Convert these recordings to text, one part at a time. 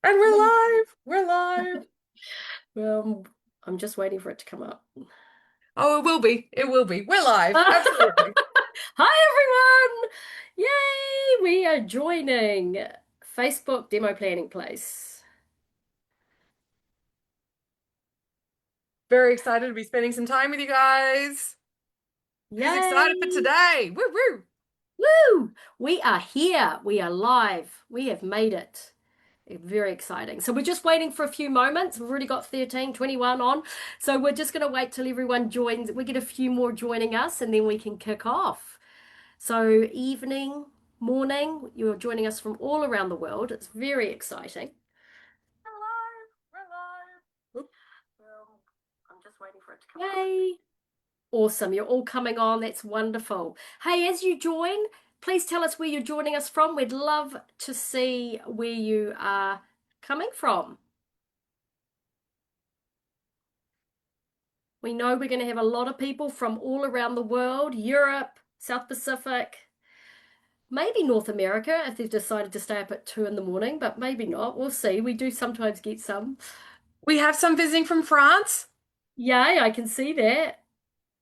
And we're live. We're live. Um, I'm just waiting for it to come up. Oh, it will be. It will be. We're live. Absolutely. Hi everyone! Yay! We are joining Facebook Demo Planning Place. Very excited to be spending some time with you guys. Who's excited for Yay! today? Woo woo. Woo! We are here. We are live. We have made it. Very exciting. So we're just waiting for a few moments. We've already got 13, 21 on. So we're just going to wait till everyone joins. We get a few more joining us and then we can kick off. So, evening, morning, you're joining us from all around the world. It's very exciting. We're live. We're live. Oop. I'm just waiting for it to come up. Yay! Awesome. You're all coming on. That's wonderful. Hey, as you join, please tell us where you're joining us from. We'd love to see where you are coming from. We know we're going to have a lot of people from all around the world, Europe, South Pacific, maybe North America if they've decided to stay up at 2 in the morning, but maybe not. We'll see. We do sometimes get some. We have some visiting from France. Yay, I can see that.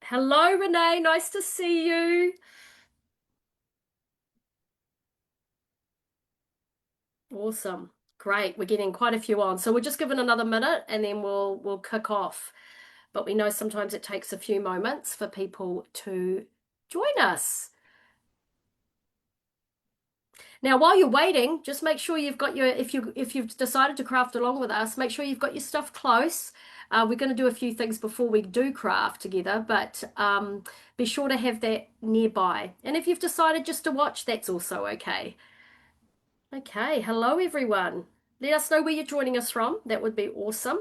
Hello, Renee. Nice to see you. Awesome. Great. We're getting quite a few on. So we're just giving another minute and then we'll kick off. But we know sometimes it takes a few moments for people to join us. Now, while you're waiting, just make sure you've got your if you've decided to craft along with us, make sure you've got your stuff close. We're going to do a few things before we do craft together, but be sure to have that nearby. And if you've decided just to watch, that's also okay. Okay, hello everyone. Let us know where you're joining us from. That would be awesome.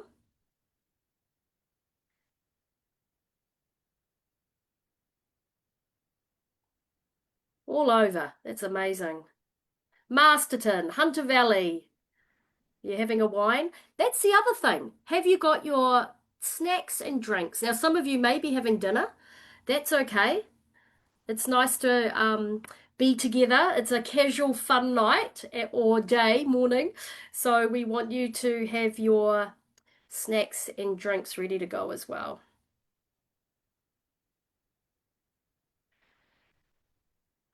All over. That's amazing. Masterton, Hunter Valley. You're having a wine? That's the other thing. Have you got your snacks and drinks? Now, some of you may be having dinner. That's okay. It's nice to be together. It's a casual, fun night or day, morning. So we want you to have your snacks and drinks ready to go as well.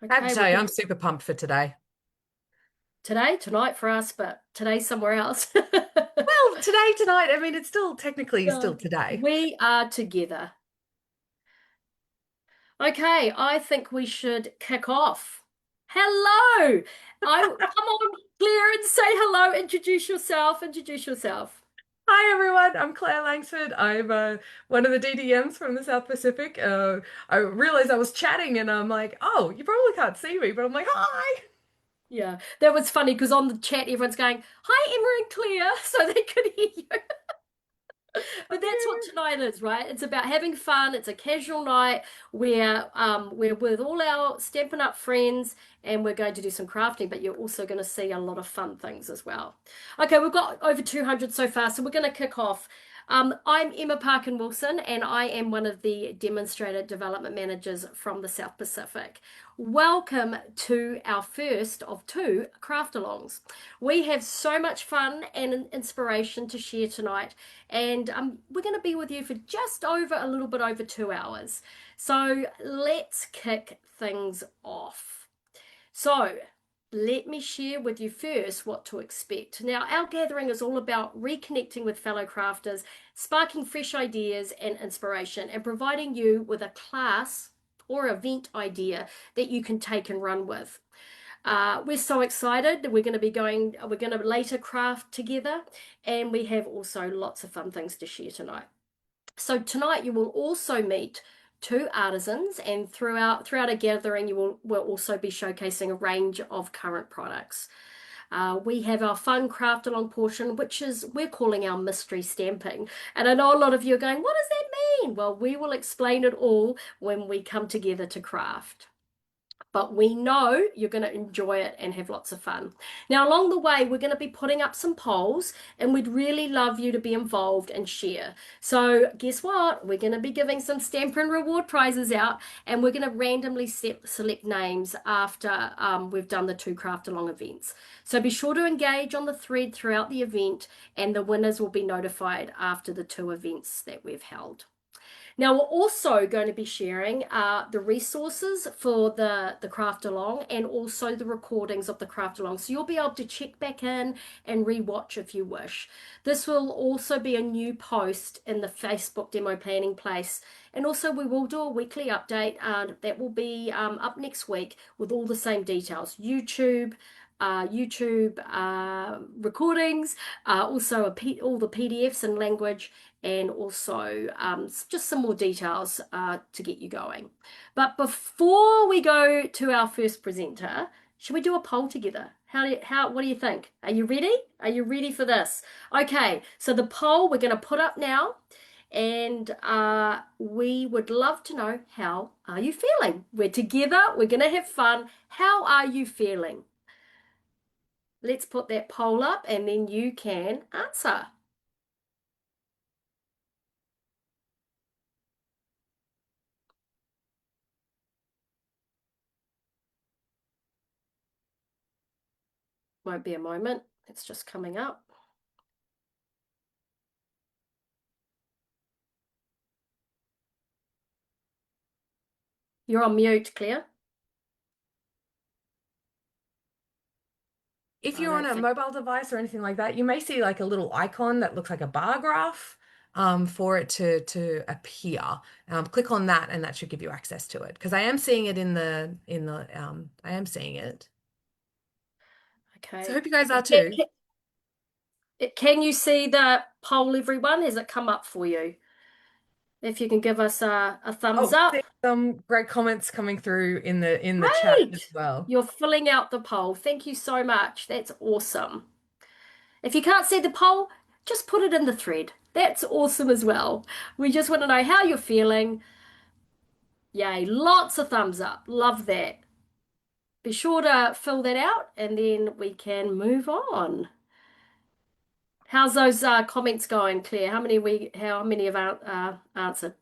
I have to Okay, we're tell you, I'm getting super pumped for today. tonight for us, but today somewhere else. Well, today, tonight, I mean, it's still technically Yeah. still today. We are together. Okay, I think we should kick off. Hello. Come on, Claire, and say hello. Introduce yourself. Introduce yourself. Hi everyone, I'm Claire Langsford. I'm one of the DDMs from the South Pacific. I realized I was chatting and I'm like, oh, you probably can't see me, but I'm like, hi. Yeah, that was funny because on the chat everyone's going, "Hi, Emma and Claire," so they could hear you. But that's what tonight is, right? It's about having fun. It's a casual night where we're with all our Stampin' Up friends and we're going to do some crafting, but you're also going to see a lot of fun things as well. Okay, we've got over 200 so far, so we're going to kick off. I'm Emma Parkin Wilson, and I am one of the demonstrator development managers from the South Pacific. Welcome to our first of two craft alongs. We have so much fun and inspiration to share tonight, and we're going to be with you for just over a little bit over 2 hours. So let's kick things off. So let me share with you first what to expect. Now, our gathering is all about reconnecting with fellow crafters, sparking fresh ideas and inspiration, and providing you with a class or event idea that you can take and run with. We're so excited. We're going to later craft together, and we have also lots of fun things to share tonight. So tonight you will also meet two artisans, and throughout a gathering will also be showcasing a range of current products. We have our fun craft along portion, which is we're calling our mystery stamping. And I know a lot of you are going, what does that mean? Well, we will explain it all when we come together to craft. but we know you're going to enjoy it and have lots of fun. Now, along the way, we're going to be putting up some polls, and we'd really love you to be involved and share. So, guess what? We're going to be giving some Stampin' Reward prizes out, and we're going to randomly select names after we've done the 2 craft along events. So, be sure to engage on the thread throughout the event, and the winners will be notified after the 2 events that we've held. Now, we're also going to be sharing the resources for the craft along, and also the recordings of the craft along. So you'll be able to check back in and rewatch if you wish. This will also be a new post in the Facebook demo planning place. And also we will do a weekly update that will be up next week with all the same details. YouTube recordings, also all the PDFs in language, and also just some more details to get you going. But before we go to our first presenter, should we do a poll together? What do you think? Are you ready? Are you ready for this? Okay, so the poll we're going to put up now, and we would love to know, how are you feeling? We're together, we're going to have fun. How are you feeling? Let's put that poll up, and then you can answer. Won't be a moment. It's just coming up. You're on mute, Claire. If you're on a mobile device or anything like that, you may see like a little icon that looks like a bar graph for it to appear. Click on that, and that should give you access to it, because I am seeing it I am seeing it. Okay. So I hope you guys are too. Can you see the poll, everyone? Has it come up for you? If you can give us a thumbs up. Some great comments coming through in the chat as well. You're filling out the poll. Thank you so much. That's awesome. If you can't see the poll, just put it in the thread. That's awesome as well. We just want to know how you're feeling. Yay, lots of thumbs up. Love that. Be sure to fill that out, and then we can move on. How's those comments going, Claire? How many have answered?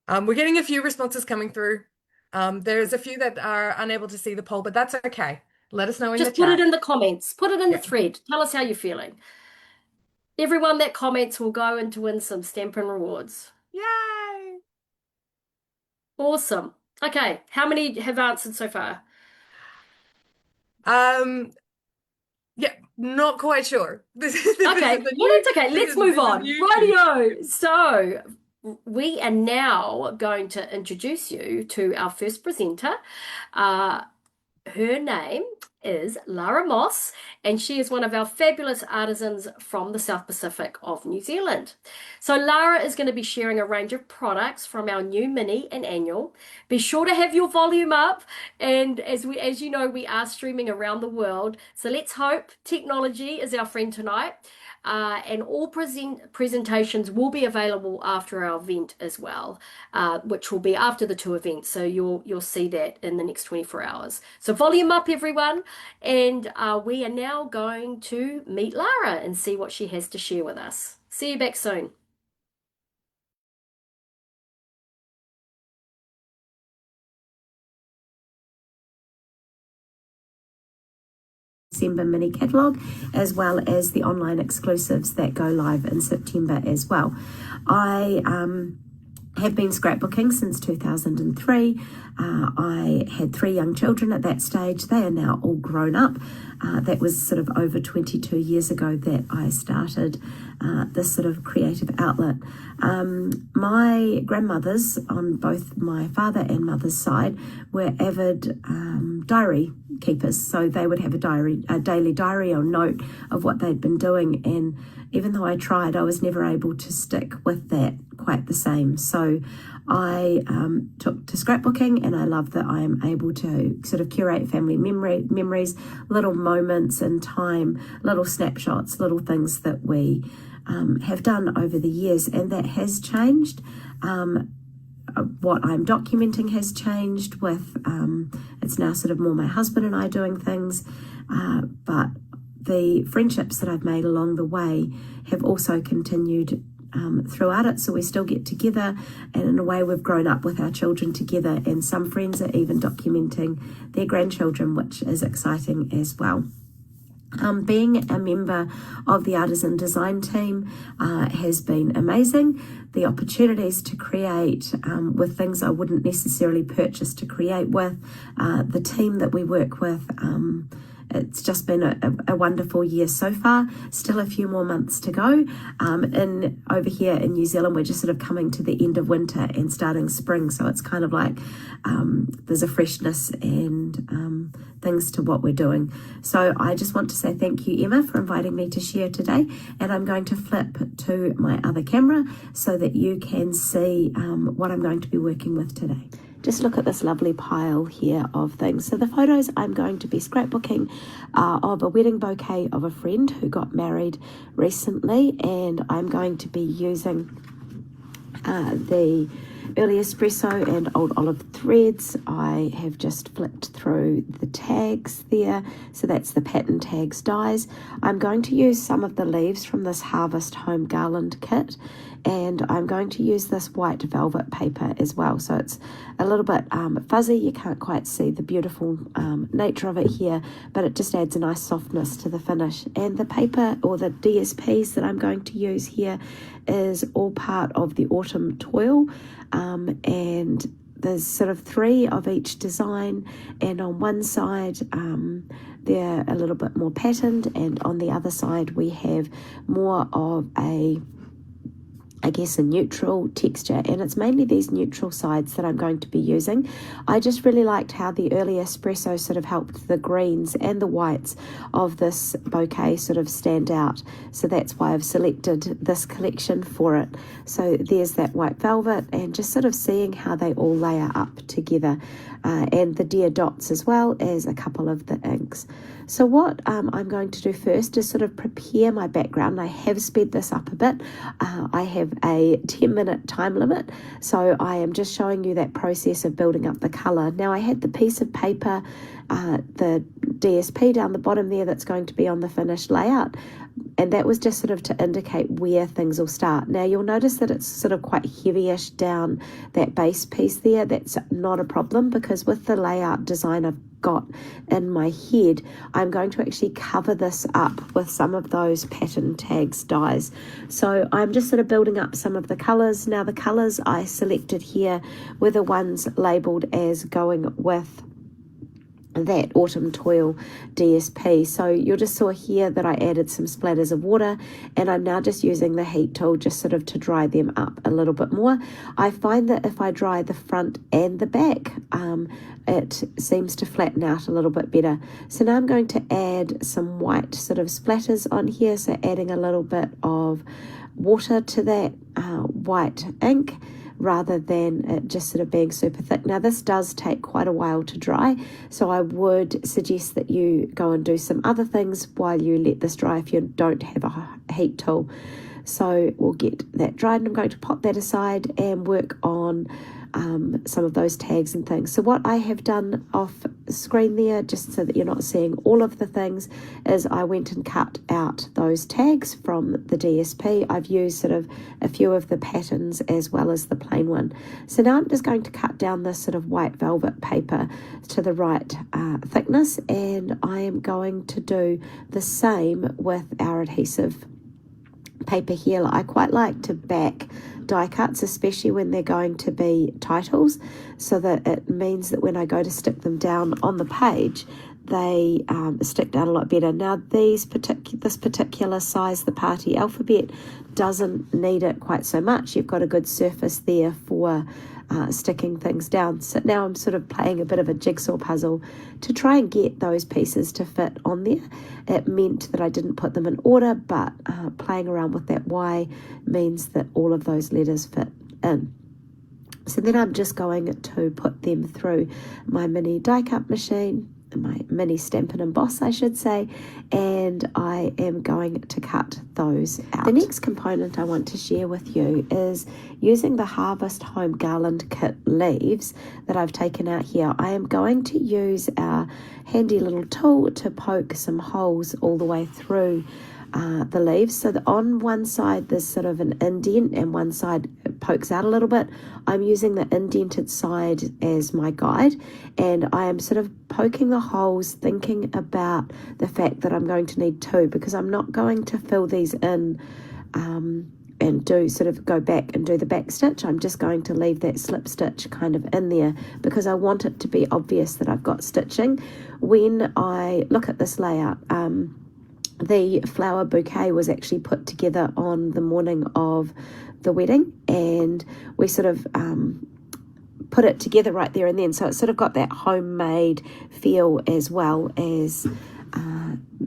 We're getting a few responses coming through. There's a few that are unable to see the poll, but that's okay. Let us know in the chat. Just put it in the comments. Put it in the thread. Tell us how you're feeling. Everyone that comments will go in to win some Stampin' Rewards. Yay! Awesome. Okay, how many have answered so far? Yeah, not quite sure. Okay, well, that's okay. Let's move on. Radio. So we are now going to introduce you to our first presenter. Her name is Lara Moss, and she is one of our fabulous artisans from the South Pacific of New Zealand. So Lara is going to be sharing a range of products from our new mini and annual. Be sure to have your volume up, and as you know, we are streaming around the world. So let's hope technology is our friend tonight. And all presentations will be available after our event as well, which will be after the 2 events. So you'll see that in the next 24 hours. So volume up, everyone, and we are now going to meet Lara and see what she has to share with us. See you back soon. December mini catalogue, as well as the online exclusives that go live in September as well. I have been scrapbooking since 2003. I had 3 young children at that stage. They are now all grown up. That was sort of over 22 years ago that I started this sort of creative outlet. My grandmothers on both my father and mother's side were avid diary keepers, so they would have a daily diary or note of what they'd been doing, and even though I tried, I was never able to stick with that quite the same. So I took to scrapbooking, and I love that I am able to sort of curate family memories, little moments in time, little snapshots, little things that we have done over the years, and that has changed. what I'm documenting has changed with, it's now sort of more my husband and I doing things, but the friendships that I've made along the way have also continued throughout it. So we still get together, and in a way we've grown up with our children together, and some friends are even documenting their grandchildren, which is exciting as well. Being a member of the Artisan Design team has been amazing. The opportunities to create with things I wouldn't necessarily purchase to create with, the team that we work with, it's just been a wonderful year so far. Still a few more months to go. Over here in New Zealand, we're just sort of coming to the end of winter and starting spring. So it's kind of like there's a freshness and things to what we're doing. So I just want to say thank you, Emma, for inviting me to share today. And I'm going to flip to my other camera so that you can see what I'm going to be working with today. Just look at this lovely pile here of things. So the photos I'm going to be scrapbooking are of a wedding bouquet of a friend who got married recently, and I'm going to be using the Early Espresso and Old Olive threads. I have just flipped through the tags there, so that's the pattern tags dies. I'm going to use some of the leaves from this Harvest Home Garland kit, and I'm going to use this white velvet paper as well. So it's a little bit fuzzy, you can't quite see the beautiful nature of it here, but it just adds a nice softness to the finish. And the paper, or the DSPs that I'm going to use here, is all part of the Autumn Toil, and there's sort of 3 of each design, and on one side they're a little bit more patterned, and on the other side we have more of a neutral texture, and it's mainly these neutral sides that I'm going to be using. I just really liked how the Early Espresso sort of helped the greens and the whites of this bouquet sort of stand out. So that's why I've selected this collection for it. So there's that white velvet, and just sort of seeing how they all layer up together, and the deer dots as well as a couple of the inks. So what I'm going to do first is sort of prepare my background. I have sped this up a bit. I have a 10-minute time limit, so I am just showing you that process of building up the colour. Now I had the piece of paper, the DSP down the bottom there that's going to be on the finished layout, and that was just sort of to indicate where things will start. Now you'll notice that it's sort of quite heavyish down that base piece there. That's not a problem, because with the layout design I've got in my head, I'm going to actually cover this up with some of those pattern tags dies. So I'm just sort of building up some of the colours. Now the colours I selected here were the ones labelled as going with that Autumn Toil DSP. So you just saw here that I added some splatters of water, and I'm now just using the heat tool just sort of to dry them up a little bit more. I find that if I dry the front and the back, it seems to flatten out a little bit better. So now I'm going to add some white sort of splatters on here, so adding a little bit of water to that white ink, rather than it just sort of being super thick. Now this does take quite a while to dry, so I would suggest that you go and do some other things while you let this dry if you don't have a heat tool. So we'll get that dried, and I'm going to pop that aside and work on some of those tags and things. So what I have done off screen there, just so that you're not seeing all of the things, is I went and cut out those tags from the DSP. I've used sort of a few of the patterns as well as the plain one. So now I'm just going to cut down this sort of white velvet paper to the right thickness, and I am going to do the same with our adhesive paper here. I quite like to back die cuts, especially when they're going to be titles, so that it means that when I go to stick them down on the page, they stick down a lot better. Now this particular size, the party alphabet, doesn't need it quite so much. You've got a good surface there for sticking things down. So now I'm sort of playing a bit of a jigsaw puzzle to try and get those pieces to fit on there. It meant that I didn't put them in order, but playing around with that Y means that all of those letters fit in. So then I'm just going to put them through my mini die cut machine, my mini Stampin' Emboss, I should say, and I am going to cut those out. The next component I want to share with you is using the Harvest Home Garland Kit leaves that I've taken out here. I am going to use our handy little tool to poke some holes all the way through the leaves, so that on one side there's sort of an indent and one side it pokes out a little bit. I'm using the indented side as my guide, and I am sort of poking the holes, thinking about the fact that I'm going to need two, because I'm not going to fill these in and go back and do the back stitch. I'm just going to leave that slip stitch kind of in there because I want it to be obvious that I've got stitching. When I look at this layout, the flower bouquet was actually put together on the morning of the wedding, and we sort of put it together right there and then, so it's sort of got that homemade feel as well as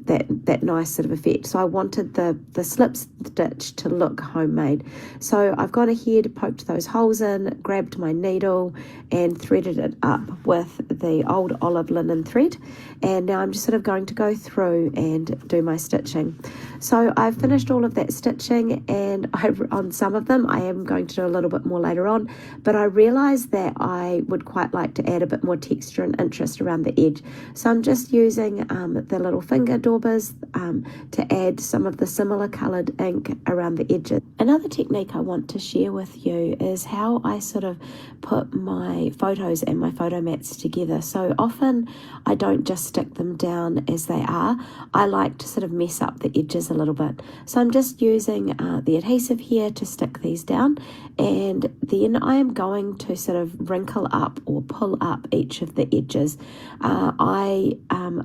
that nice sort of effect. So I wanted the slip stitch to look homemade. So I've gone ahead, poked those holes in, grabbed my needle and threaded it up with the old olive linen thread, and now I'm just sort of going to go through and do my stitching. So I've finished all of that stitching, and on some of them I am going to do a little bit more later on, but I realized that I would quite like to add a bit more texture and interest around the edge. So I'm just using the little finger daubers to add some of the similar coloured ink around the edges. Another technique I want to share with you is how I sort of put my photos and my photo mats together. So often I don't just stick them down as they are. I like to sort of mess up the edges a little bit. So I'm just using the adhesive here to stick these down, and then I am going to sort of wrinkle up or pull up each of the edges. I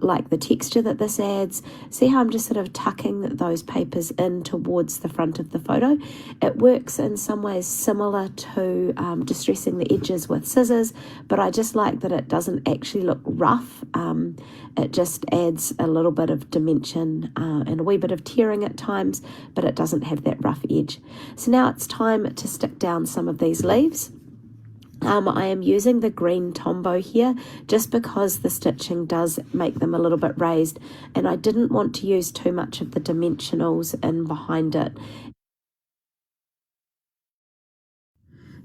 like the texture that this adds. See how I'm just sort of tucking those papers in towards the front of the photo? It works in some ways similar to distressing the edges with scissors, but I just like that it doesn't actually look rough. It just adds a little bit of dimension and a wee bit of tearing at times, but it doesn't have that rough edge. So now it's time to stick down some of these leaves. I am using the green Tombow here just because the stitching does make them a little bit raised, and I didn't want to use too much of the dimensionals in behind it.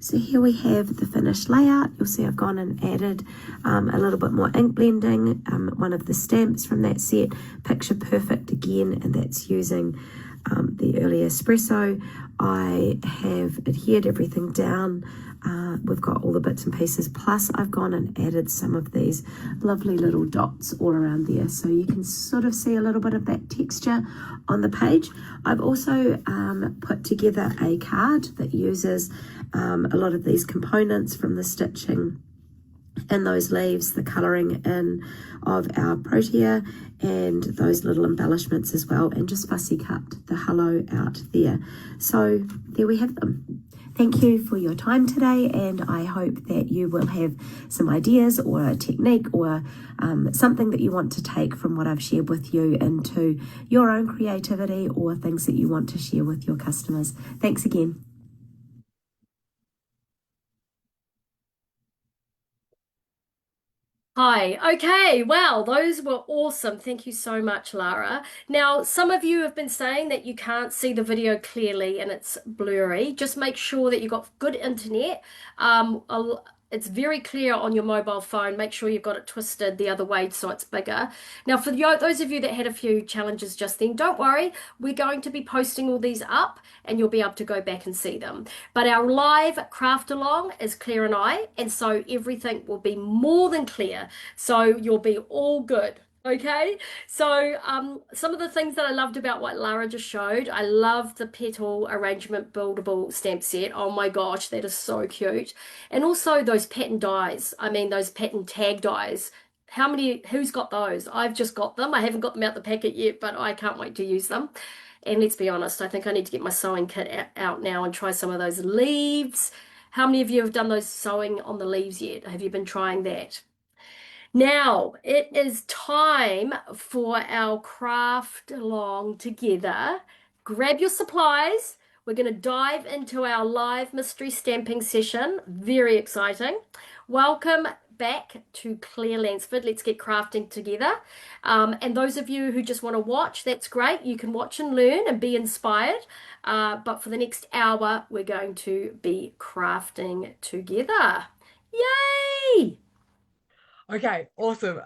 So here we have the finished layout. You'll see I've gone and added a little bit more ink blending, one of the stamps from that set, Picture Perfect again, and that's using the early espresso. I have adhered everything down. We've got all the bits and pieces, plus I've gone and added some of these lovely little dots all around there, so you can sort of see a little bit of that texture on the page. I've also put together a card that uses a lot of these components from the stitching in those leaves, the colouring in of our protea, and those little embellishments as well, and just fussy cut the hello out there. So there we have them. Thank you for your time today, and I hope that you will have some ideas or a technique or something that you want to take from what I've shared with you into your own creativity or things that you want to share with your customers. Thanks again. Hi. Okay. Wow. Those were awesome. Thank you so much, Lara. Now, some of you have been saying that you can't see the video clearly and it's blurry. Just make sure that you've got good internet. It's very clear on your mobile phone. Make sure you've got it twisted the other way so it's bigger. Now, for those of you that had a few challenges just then, don't worry. We're going to be posting all these up and you'll be able to go back and see them. But our live craft along is Claire and I, and so everything will be more than clear. So you'll be all good. Okay, so some of the things that I loved about what Lara just showed, I love the petal arrangement buildable stamp set. Oh my gosh, that is so cute. And also those pattern dies. I mean, those pattern tag dies. Who's got those? I've just got them. I haven't got them out the packet yet, but I can't wait to use them. And let's be honest, I think I need to get my sewing kit out now and try some of those leaves. How many of you have done those sewing on the leaves yet? Have you been trying that? Now, it is time for our craft along together. Grab your supplies. We're going to dive into our live mystery stamping session. Very exciting. Welcome back to Claire Lansford. Let's get crafting together. And those of you who just want to watch, that's great. You can watch and learn and be inspired. But for the next hour, we're going to be crafting together. Yay! Okay, awesome.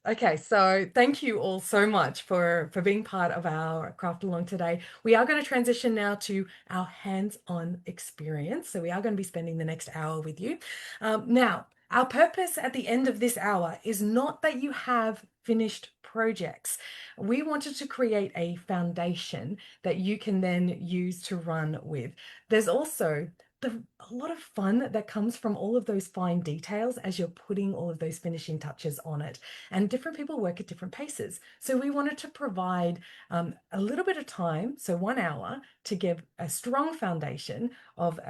Okay, so thank you all so much for being part of our craft along today. We are going to transition now to our hands-on experience. So we are going to be spending the next hour with you. Now, our purpose at the end of this hour is not that you have finished projects. We wanted to create a foundation that you can then use to run with. There's also a lot of fun that comes from all of those fine details as you're putting all of those finishing touches on it. And different people work at different paces. So we wanted to provide a little bit of time, so 1 hour, to give a strong foundation of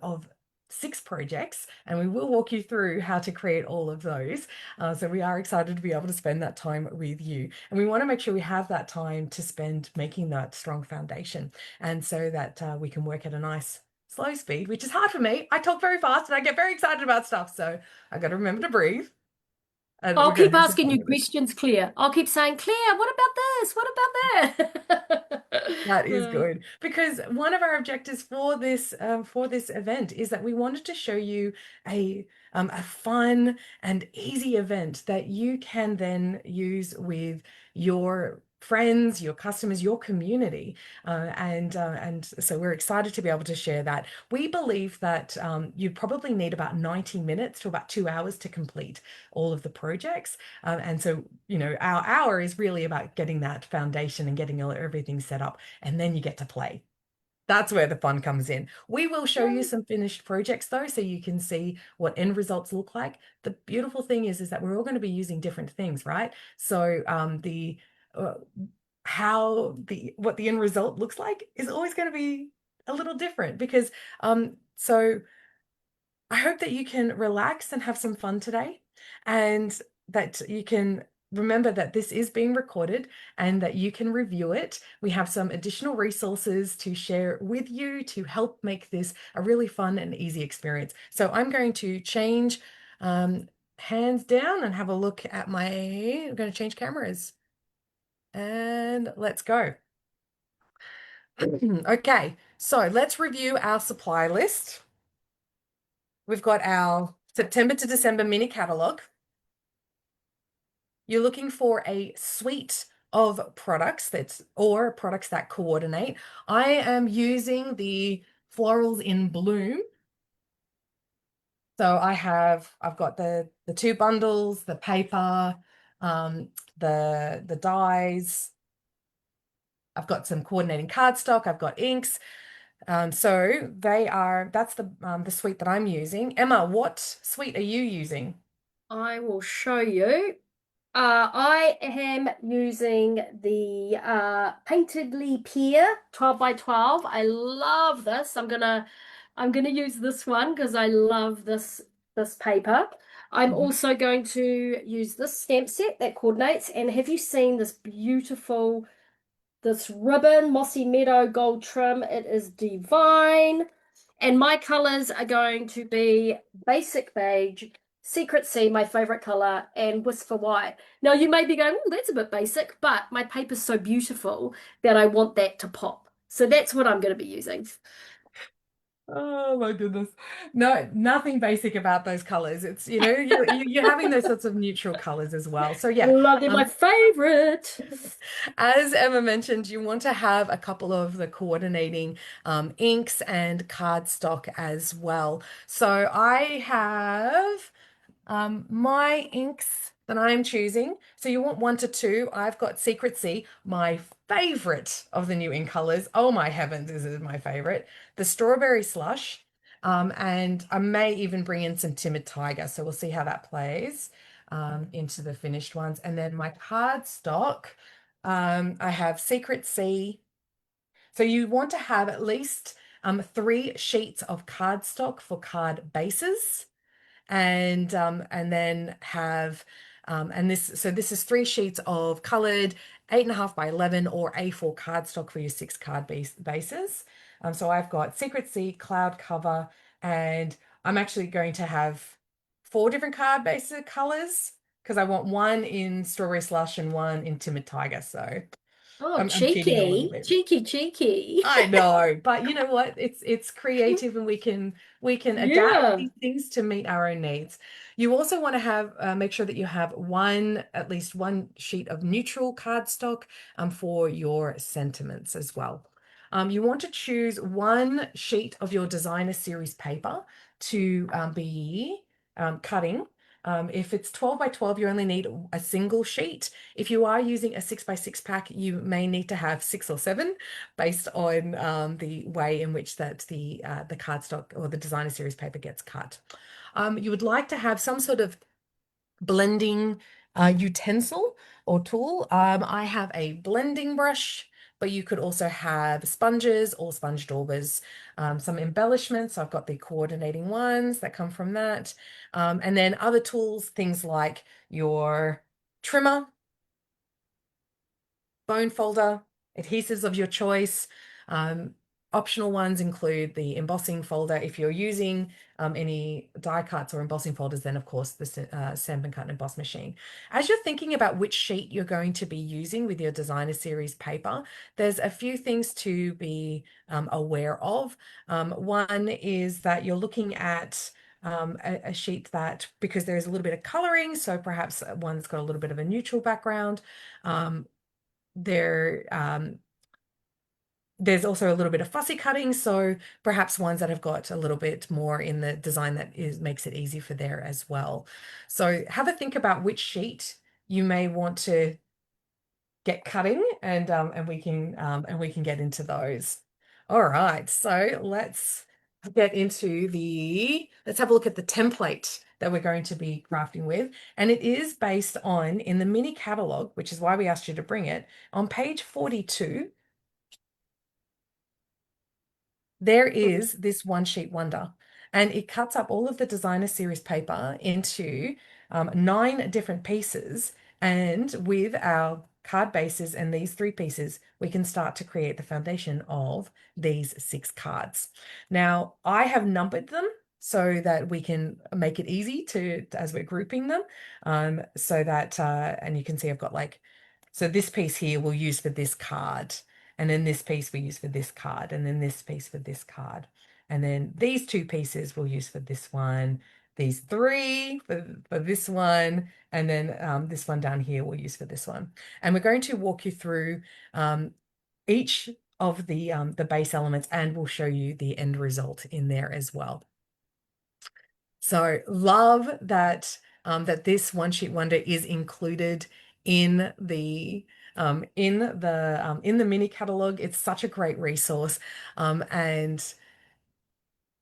of 6 projects, and we will walk you through how to create all of those. So we are excited to be able to spend that time with you. And we want to make sure we have that time to spend making that strong foundation, and so that we can work at a nice slow speed, which is hard for me. I talk very fast and I get very excited about stuff, so I got to remember to breathe. And I'll we're going keep to have some asking fun you with it. questions, Claire. I'll keep saying, Claire, what about this? What about That is that? good, because one of our objectives for this event is that we wanted to show you a fun and easy event that you can then use with your friends, your customers, your community, and so we're excited to be able to share that. We believe that you probably need about 90 minutes to about 2 hours to complete all of the projects, and so our hour is really about getting that foundation and getting everything set up, and then you get to play. That's where the fun comes in. We will show you some finished projects though, so you can see what end results look like. The beautiful thing is that we're all going to be using different things, right? So the uh, what the end result looks like is always going to be a little different, because so I hope that you can relax and have some fun today, and that you can remember that this is being recorded and that you can review it. We have some additional resources to share with you to help make this a really fun and easy experience. So I'm going to change hands down and have a look at I'm going to change cameras, and let's go. Okay, so let's review our supply list. We've got our September to December mini catalog. You're looking for a suite of products or products that coordinate. I am using the Florals in Bloom. So I've got the 2 bundles, the paper, the dies. I've got some coordinating cardstock. I've got inks. So that's the suite that I'm using. Emma, what suite are you using? I will show you. I am using the Painted Pier 12 by 12. I love this. I'm gonna use this one because I love this paper. I'm Mhm. also going to use this stamp set that coordinates. And have you seen this ribbon, Mossy Meadow gold trim? It is divine. And my colors are going to be Basic Beige, Secret Sea, my favorite color, and Whisper White. Now you may be going, oh, that's a bit basic, but my paper's so beautiful that I want that to pop. So that's what I'm going to be using. Oh my goodness. No, nothing basic about those colors. It's, you're having those sorts of neutral colors as well. So I yeah, love it, my favorite. as Emma mentioned, you want to have a couple of the coordinating inks and cardstock as well. So I have my inks that I'm choosing. So you want 1 to 2. I've got Secret Sea, my favorite of the new ink colors. Oh my heavens, this is my favorite. The Strawberry Slush. And I may even bring in some Timid Tiger. So we'll see how that plays into the finished ones. And then my cardstock, I have Secret Sea. So you want to have at least 3 sheets of cardstock for card bases, and then have this is 3 sheets of colored 8.5 by 11 or A4 cardstock for your 6 card bases. So I've got Secret Sea, Cloud Cover, and I'm actually going to have 4 different card bases colors because I want one in Strawberry Slush and one in Timid Tiger. So Oh, I'm cheating a little cheeky, bit. cheeky, cheeky. I know, but you know what? It's creative, and we can adapt Yeah. these things to meet our own needs. You also want to have make sure that you have at least one sheet of neutral cardstock for your sentiments as well. You want to choose one sheet of your designer series paper to be cutting. If it's 12 by 12, you only need a single sheet. If you are using a 6 by 6 pack, you may need to have 6 or 7 based on the way in which that the cardstock or the designer series paper gets cut. You would like to have some sort of blending utensil or tool. I have a blending brush, but you could also have sponges or sponge daubers, some embellishments. I've got the coordinating ones that come from that. And then other tools, things like your trimmer, bone folder, adhesives of your choice. Optional ones include the embossing folder. If you're using any die cuts or embossing folders, then of course the Stampin' Cut and Emboss machine. As you're thinking about which sheet you're going to be using with your designer series paper, there's a few things to be aware of. One is that you're looking at a sheet that, because there's a little bit of coloring, so perhaps one that's got a little bit of a neutral background. There there's also a little bit of fussy cutting, so perhaps ones that have got a little bit more in the design that makes it easy for there as well. So have a think about which sheet you may want to get cutting, and we can get into those. All right, so let's have a look at the template that we're going to be crafting with. And it is based on, in the mini catalog, which is why we asked you to bring it, on page 42, there is this one sheet wonder, and it cuts up all of the designer series paper into 9 different pieces. And with our card bases and these 3 pieces, we can start to create the foundation of these 6 cards. Now, I have numbered them so that we can make it easy as we're grouping them. So that, and you can see I've got so this piece here we'll use for this card. And then this piece we use for this card, and then this piece for this card. And then these 2 pieces we'll use for this one, these 3 for this one, and then this one down here we'll use for this one. And we're going to walk you through each of the base elements, and we'll show you the end result in there as well. So love that that this one sheet wonder is included in the mini catalog. It's such a great resource, and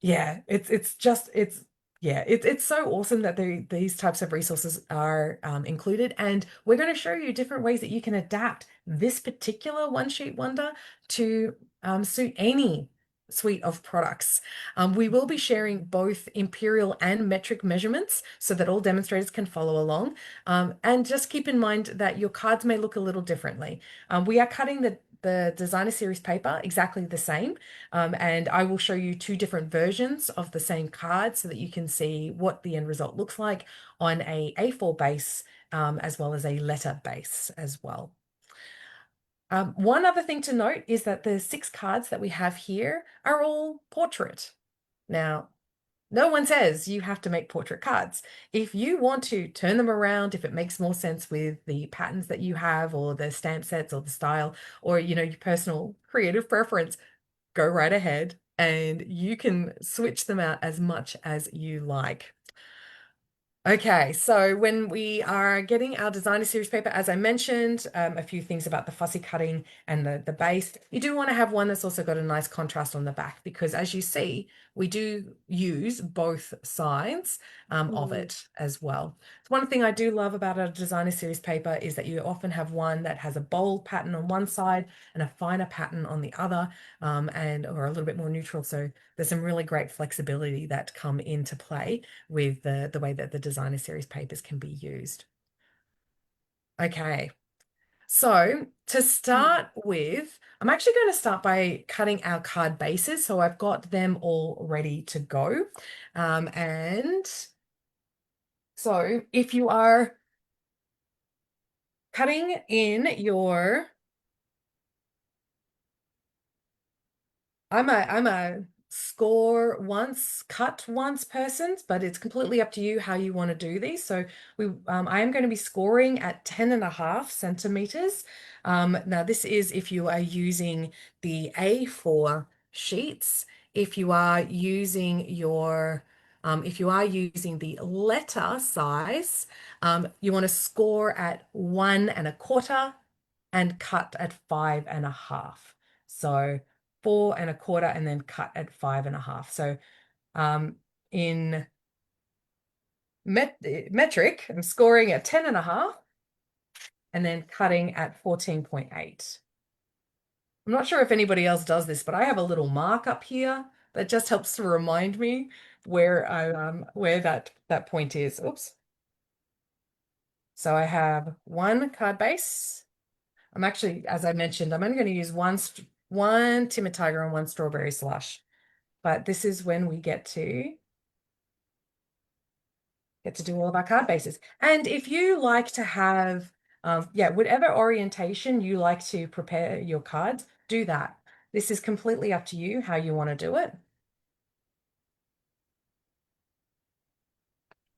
yeah, it's so awesome that these types of resources are included, and we're going to show you different ways that you can adapt this particular one sheet wonder to suit any suite of products. We will be sharing both imperial and metric measurements so that all demonstrators can follow along. And just keep in mind that your cards may look a little differently. We are cutting the designer series paper exactly the same, and I will show you 2 different versions of the same card so that you can see what the end result looks like on a A4 base, as well as a letter base as well. One other thing to note is that the 6 cards that we have here are all portrait. Now, no one says you have to make portrait cards. If you want to turn them around, if it makes more sense with the patterns that you have, or the stamp sets, or the style, or your personal creative preference, go right ahead and you can switch them out as much as you like. Okay, so when we are getting our designer series paper, as I mentioned, a few things about the fussy cutting and the base. You do want to have one that's also got a nice contrast on the back, because as you see, we do use both sides of it as well. So one thing I do love about a designer series paper is that you often have one that has a bold pattern on one side and a finer pattern on the other, or a little bit more neutral. So there's some really great flexibility that come into play with the way that the designer series papers can be used. Okay, so to start with, I'm actually going to start by cutting our card bases. So I've got them all ready to go. And So if you are cutting in your, I'm a score once, cut once person, but it's completely up to you how you want to do these. So I am going to be scoring at 10.5 centimeters. Now this is if you are using the A4 sheets. If you are using if you are using the letter size, you want to score at 1.25 and cut at 5.5. So 4.25 and then cut at 5.5. So in metric, I'm scoring at 10.5 and then cutting at 14.8. I'm not sure if anybody else does this, but I have a little mark up here that just helps to remind me where that point is. Oops. So I have one card base. I'm actually, as I mentioned, I'm only going to use one Timid Tiger and one Strawberry Slush. But this is when we get to do all of our card bases. And if you like to have, whatever orientation you like to prepare your cards, do that. This is completely up to you how you want to do it.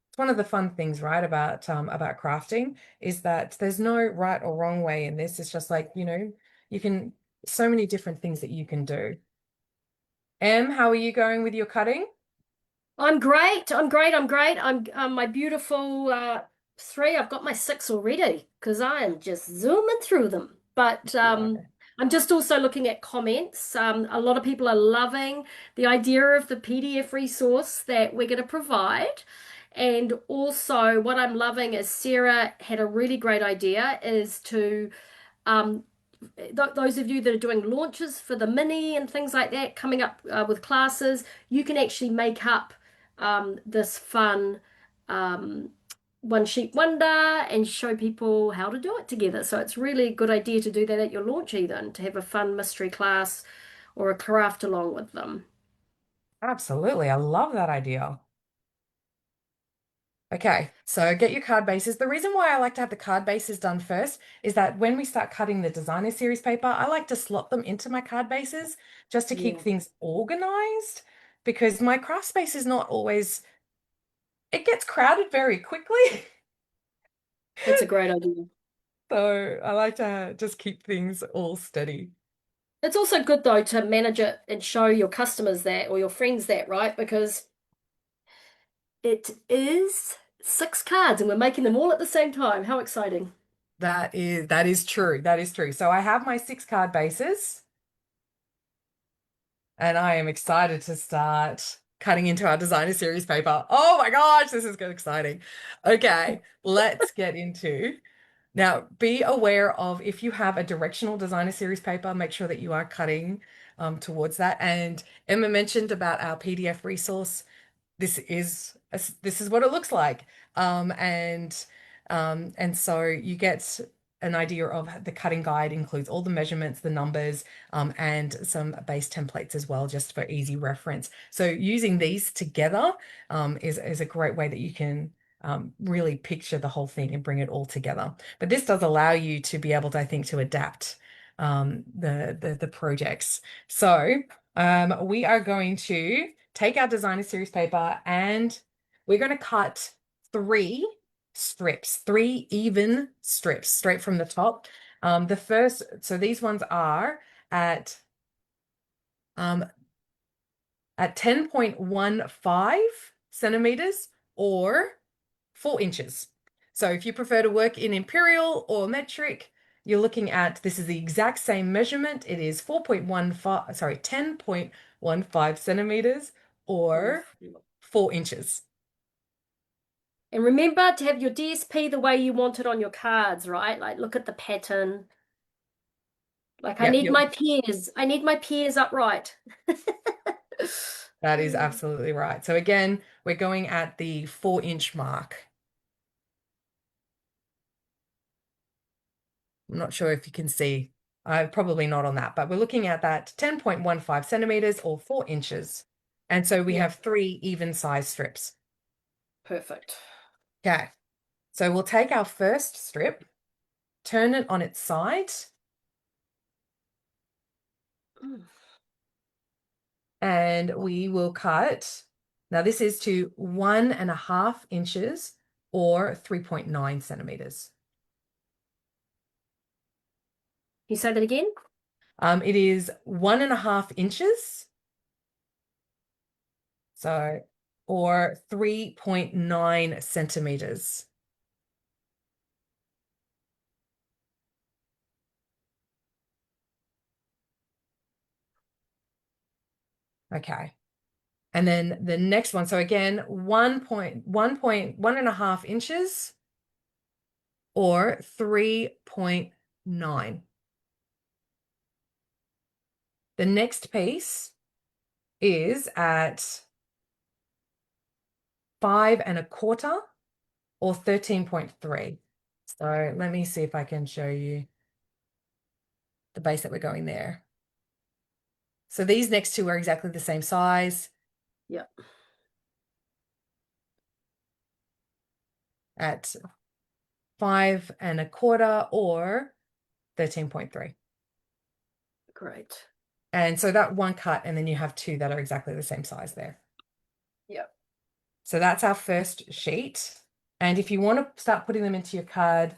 It's one of the fun things, right, about crafting is that there's no right or wrong way in this. It's just like, you can, so many different things that you can do. Em, how are you going with your cutting? I'm great. I'm great. I'm great. I'm my beautiful 3. I've got my 6 already because I am just zooming through them. But I'm just also looking at comments. A lot of people are loving the idea of the PDF resource that we're going to provide. And also, what I'm loving is Sarah had a really great idea is to um, those of you that are doing launches for the mini and things like that, coming up with classes, you can actually make up this fun um, one sheet wonder and show people how to do it together. So it's really a good idea to do that at your launch, even to have a fun mystery class or a craft along with them. Absolutely. I love that idea. Okay, so get your card bases. The reason why I like to have the card bases done first is that when we start cutting the designer series paper, I like to slot them into my card bases just to keep Yeah, things organized because my craft space is not always, it gets crowded very quickly. that's a great idea. So I like to just keep things all steady. It's also good though to manage it and show your customers that or your friends that, right? Because it is 6 cards and we're making them all at the same time. How exciting. That is true. That is true. So I have my 6 card bases and I am excited to start cutting into our designer series paper. Oh my gosh, this is good exciting. Okay, let's get into. Now, be aware of if you have a directional designer series paper, make sure that you are cutting towards that. And Emma mentioned about our PDF resource. This is what it looks like. And so you get an idea of the cutting guide includes all the measurements, the numbers, and some base templates as well, just for easy reference. So using these together is a great way that you can really picture the whole thing and bring it all together. But this does allow you to be able to, I think, to adapt the projects. So we are going to take our designer series paper and we're going to cut 3 even strips straight from the top. So these ones are at 10.15 centimeters or 4 inches. So if you prefer to work in imperial or metric, you're looking at, this is the exact same measurement. It is 10.15 centimeters or 4 inches. And remember to have your DSP the way you want it on your cards, right? Like look at the pattern. Like I Yep, need my peers. I need my peers upright. that is absolutely right. So again, we're going at the 4-inch mark. I'm not sure if you can see. Probably not on that, but we're looking at that 10.15 centimeters or 4 inches. And so we Yeah. have 3 even size strips. Perfect. Okay. So we'll take our first strip, turn it on its side, Mm. and we will cut. Now this is to 1.5 inches or 3.9 centimeters. You say that again? It is 1.5 inches, so or 3.9 centimeters. Okay. And then the next one, so again, 1.1 inches or 3.9. The next piece is at 5.25 or 13.3. So let me see if I can show you the base that we're going there. So these next two are exactly the same size Yep. at 5.25 or 13.3. Great. And so that one cut, and then you have two that are exactly the same size there. Yep. So that's our first sheet. And if you want to start putting them into your card,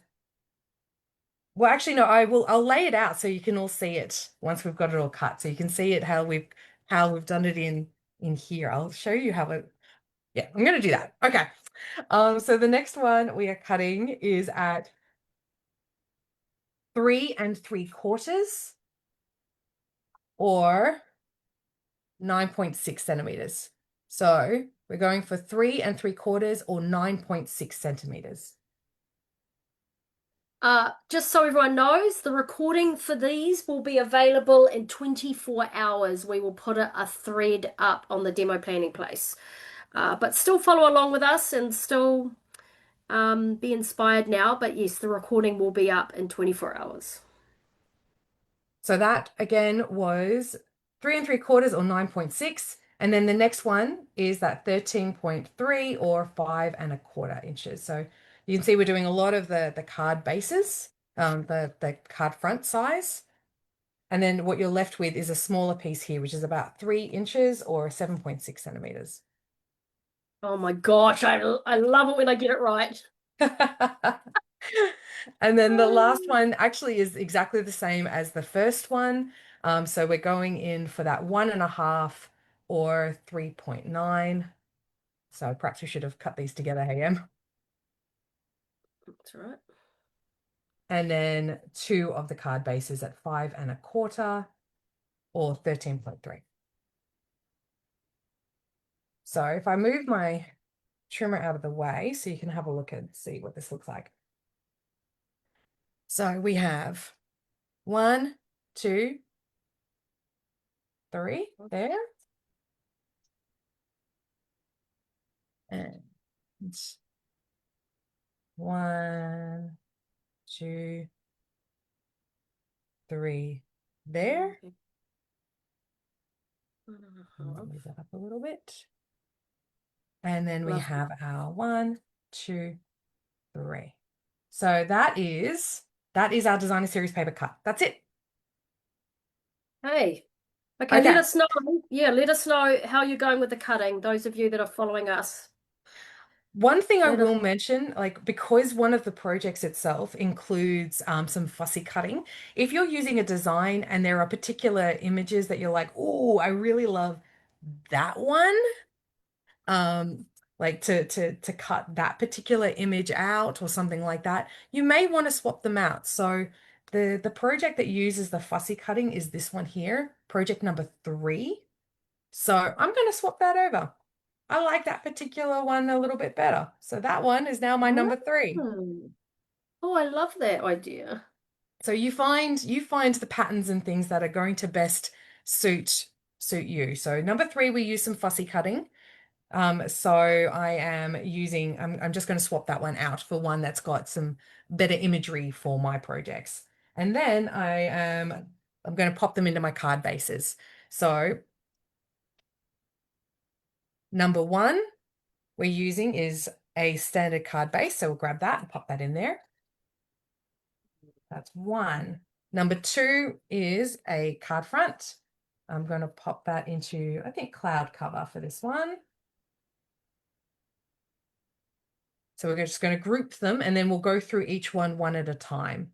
well, actually, no, I'll lay it out so you can all see it once we've got it all cut. So you can see it how we've done it in here. I'll show you how it, yeah, I'm gonna do that. Okay. So the next one we are cutting is at 3.75 or 9.6 centimeters. So we're going for 3.75 or 9.6 centimeters. Just so everyone knows, the recording for these will be available in 24 hours. We will put a thread up on the demo planning place. But still follow along with us and still be inspired now. But yes, the recording will be up in 24 hours. So that again was 3.75 or 9.6. And then the next one is that 13.3 or 5.25 inches. So you can see we're doing a lot of the card bases, the card front size. And then what you're left with is a smaller piece here, which is about 3 inches or 7.6 centimeters. Oh my gosh, I love it when I get it right. And then the last one actually is exactly the same as the first one. So we're going in for that 1.5 or 3.9. So perhaps we should have cut these together, hey, Em. That's right. And then two of the card bases at 5.25 or 13.3. So if I move my trimmer out of the way so you can have a look and see what this looks like. So we have 1, 2, 3 there. And 1, 2, 3 there. I'll move that up a little bit. And then we Lovely. have our 1, 2, 3. So that is our designer series paper cut. That's it. Hey. Okay, Okay. let us know. Yeah, let us know how you're going with the cutting, those of you that are following us. One thing I Let us- will mention, like because one of the projects itself includes some fussy cutting, if you're using a design and there are particular images that you're like, oh, I really love that one, like to cut that particular image out or something like that, you may want to swap them out. So the project that uses the fussy cutting is this one here, project number 3. So I'm going to swap that over. I like that particular one a little bit better. So that one is now my number 3. Hmm. Oh, I love that idea. So you find the patterns and things that are going to best suit you. So number 3, we use some fussy cutting. So I am using, I'm just going to swap that one out for one that's got some better imagery for my projects. And then I'm going to pop them into my card bases. So number 1 we're using is a standard card base. So we'll grab that and pop that in there. That's one. Number two is a card front. I'm going to pop that into, I think, cloud cover for this one. So we're just going to group them and then we'll go through each one at a time.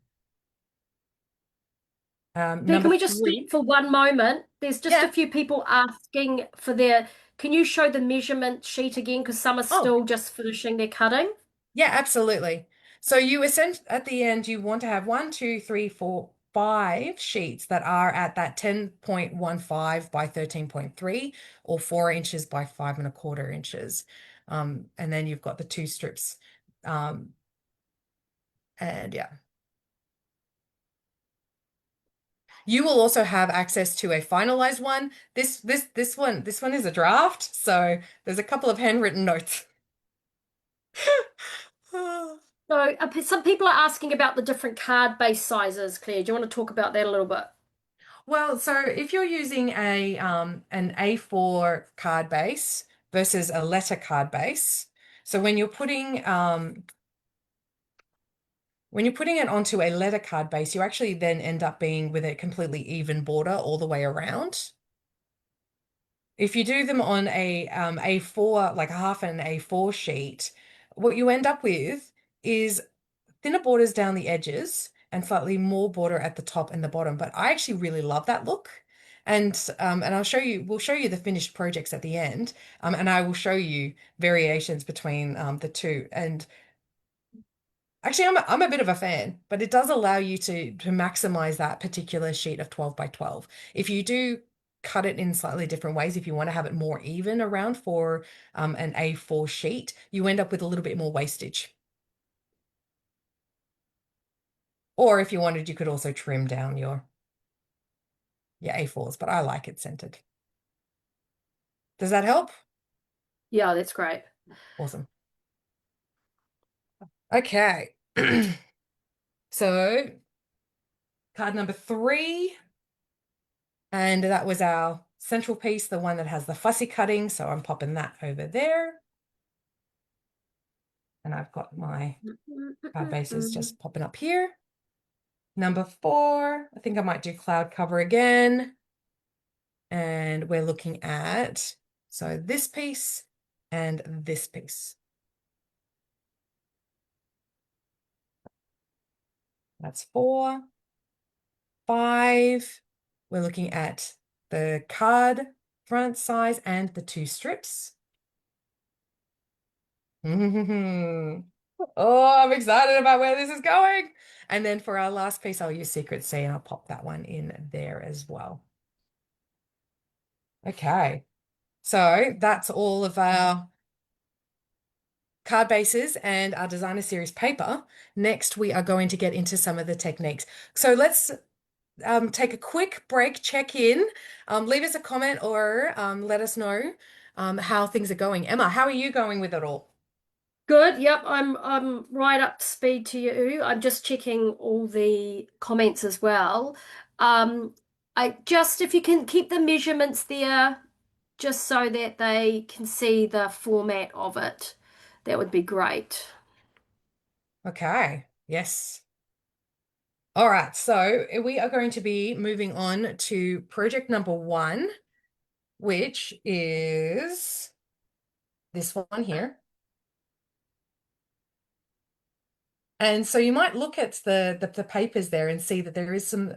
Can Number we just three. stop for one moment? There's just Yeah. a few people asking for their, can you show the measurement sheet again? Because some are Oh, still just finishing their cutting. yeah, absolutely. So you essentially at the end, you want to have 1, 2, 3, 4, 5 sheets that are at that 10.15 by 13.3 or 4 inches by 5 1/4 inches. And then you've got the 2 strips. And yeah. You will also have access to a finalized one. This one is a draft, so there's a couple of handwritten notes. So some people are asking about the different card base sizes, Claire. Do you want to talk about that a little bit? Well, so if you're using a an A4 card base versus a letter card base, so when you're putting it onto a letter card base, you actually then end up being with a completely even border all the way around. If you do them on a A4, like half an A4 sheet, what you end up with is thinner borders down the edges and slightly more border at the top and the bottom. But I actually really love that look. And we'll show you the finished projects at the end. And I will show you variations between the two. And actually, I'm a bit of a fan, but it does allow you to maximize that particular sheet of 12 by 12. If you do cut it in slightly different ways, if you want to have it more even around for an A4 sheet, you end up with a little bit more wastage. Or if you wanted, you could also trim down your A4s, but I like it centered. Does that help? Yeah, that's great. Awesome. Okay. So card number 3. And that was our central piece, the one that has the fussy cutting. So I'm popping that over there. And I've got my card bases just popping up here. Number 4, I think I might do cloud cover again. And we're looking at, so this piece and this piece. That's 4. 5. We're looking at the card front size and the 2 strips. Oh, I'm excited about where this is going. And then for our last piece, I'll use Secret C and I'll pop that one in there as well. Okay, so that's all of our card bases and our designer series paper. Next, we are going to get into some of the techniques. So let's take a quick break, check in, leave us a comment or let us know how things are going. Emma, how are you going with it all? Good. Yep, I'm right up to speed to you. I'm just checking all the comments as well. I just if you can keep the measurements there, just so that they can see the format of it, that would be great. Okay, yes. All right, so we are going to be moving on to project number 1, which is this one here. And so you might look at the papers there and see that there is some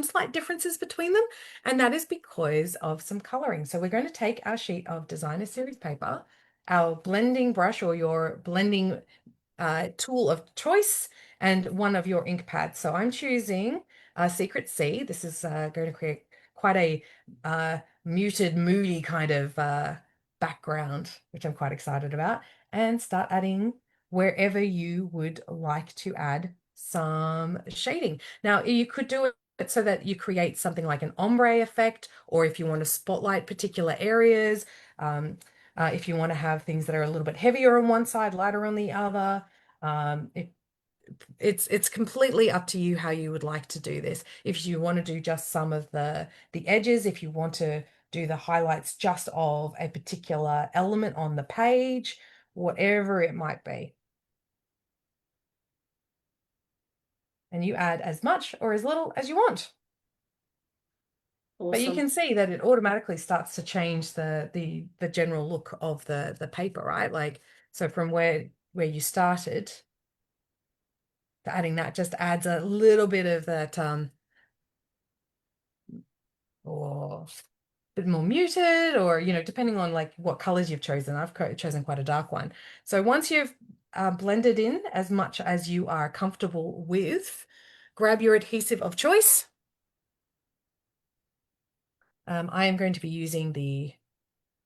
slight differences between them, and that is because of some coloring. So we're going to take our sheet of designer series paper, our blending brush or your blending tool of choice, and one of your ink pads. So I'm choosing Secret C. This is going to create quite a muted, moody kind of background, which I'm quite excited about, and start adding wherever you would like to add some shading. Now, you could do it so that you create something like an ombre effect, or if you want to spotlight particular areas, if you want to have things that are a little bit heavier on one side, lighter on the other. It's completely up to you how you would like to do this. If you want to do just some of the edges, if you want to do the highlights just of a particular element on the page, whatever it might be. And you add as much or as little as you want. But you Awesome. can see that it automatically starts to change the general look of the paper, right? Like, so from where you started, to adding that just adds a little bit of that or a bit more muted, or depending on like what colors you've chosen. I've chosen quite a dark one. So once you've blended in as much as you are comfortable with, grab your adhesive of choice. I am going to be using the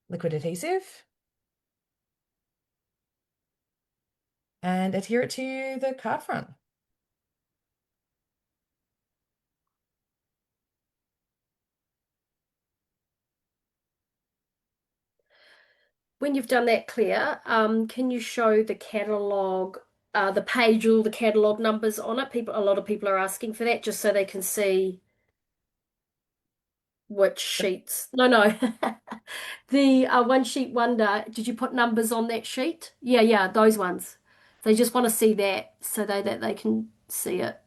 liquid adhesive and adhere it to the card front. When you've done that, Claire, can you show the catalog, the page with all the catalog numbers on it? A lot of people are asking for that just so they can see which sheets. No, no. The one sheet wonder, did you put numbers on that sheet? Yeah, yeah, those ones. They just want to see that so that they can see it.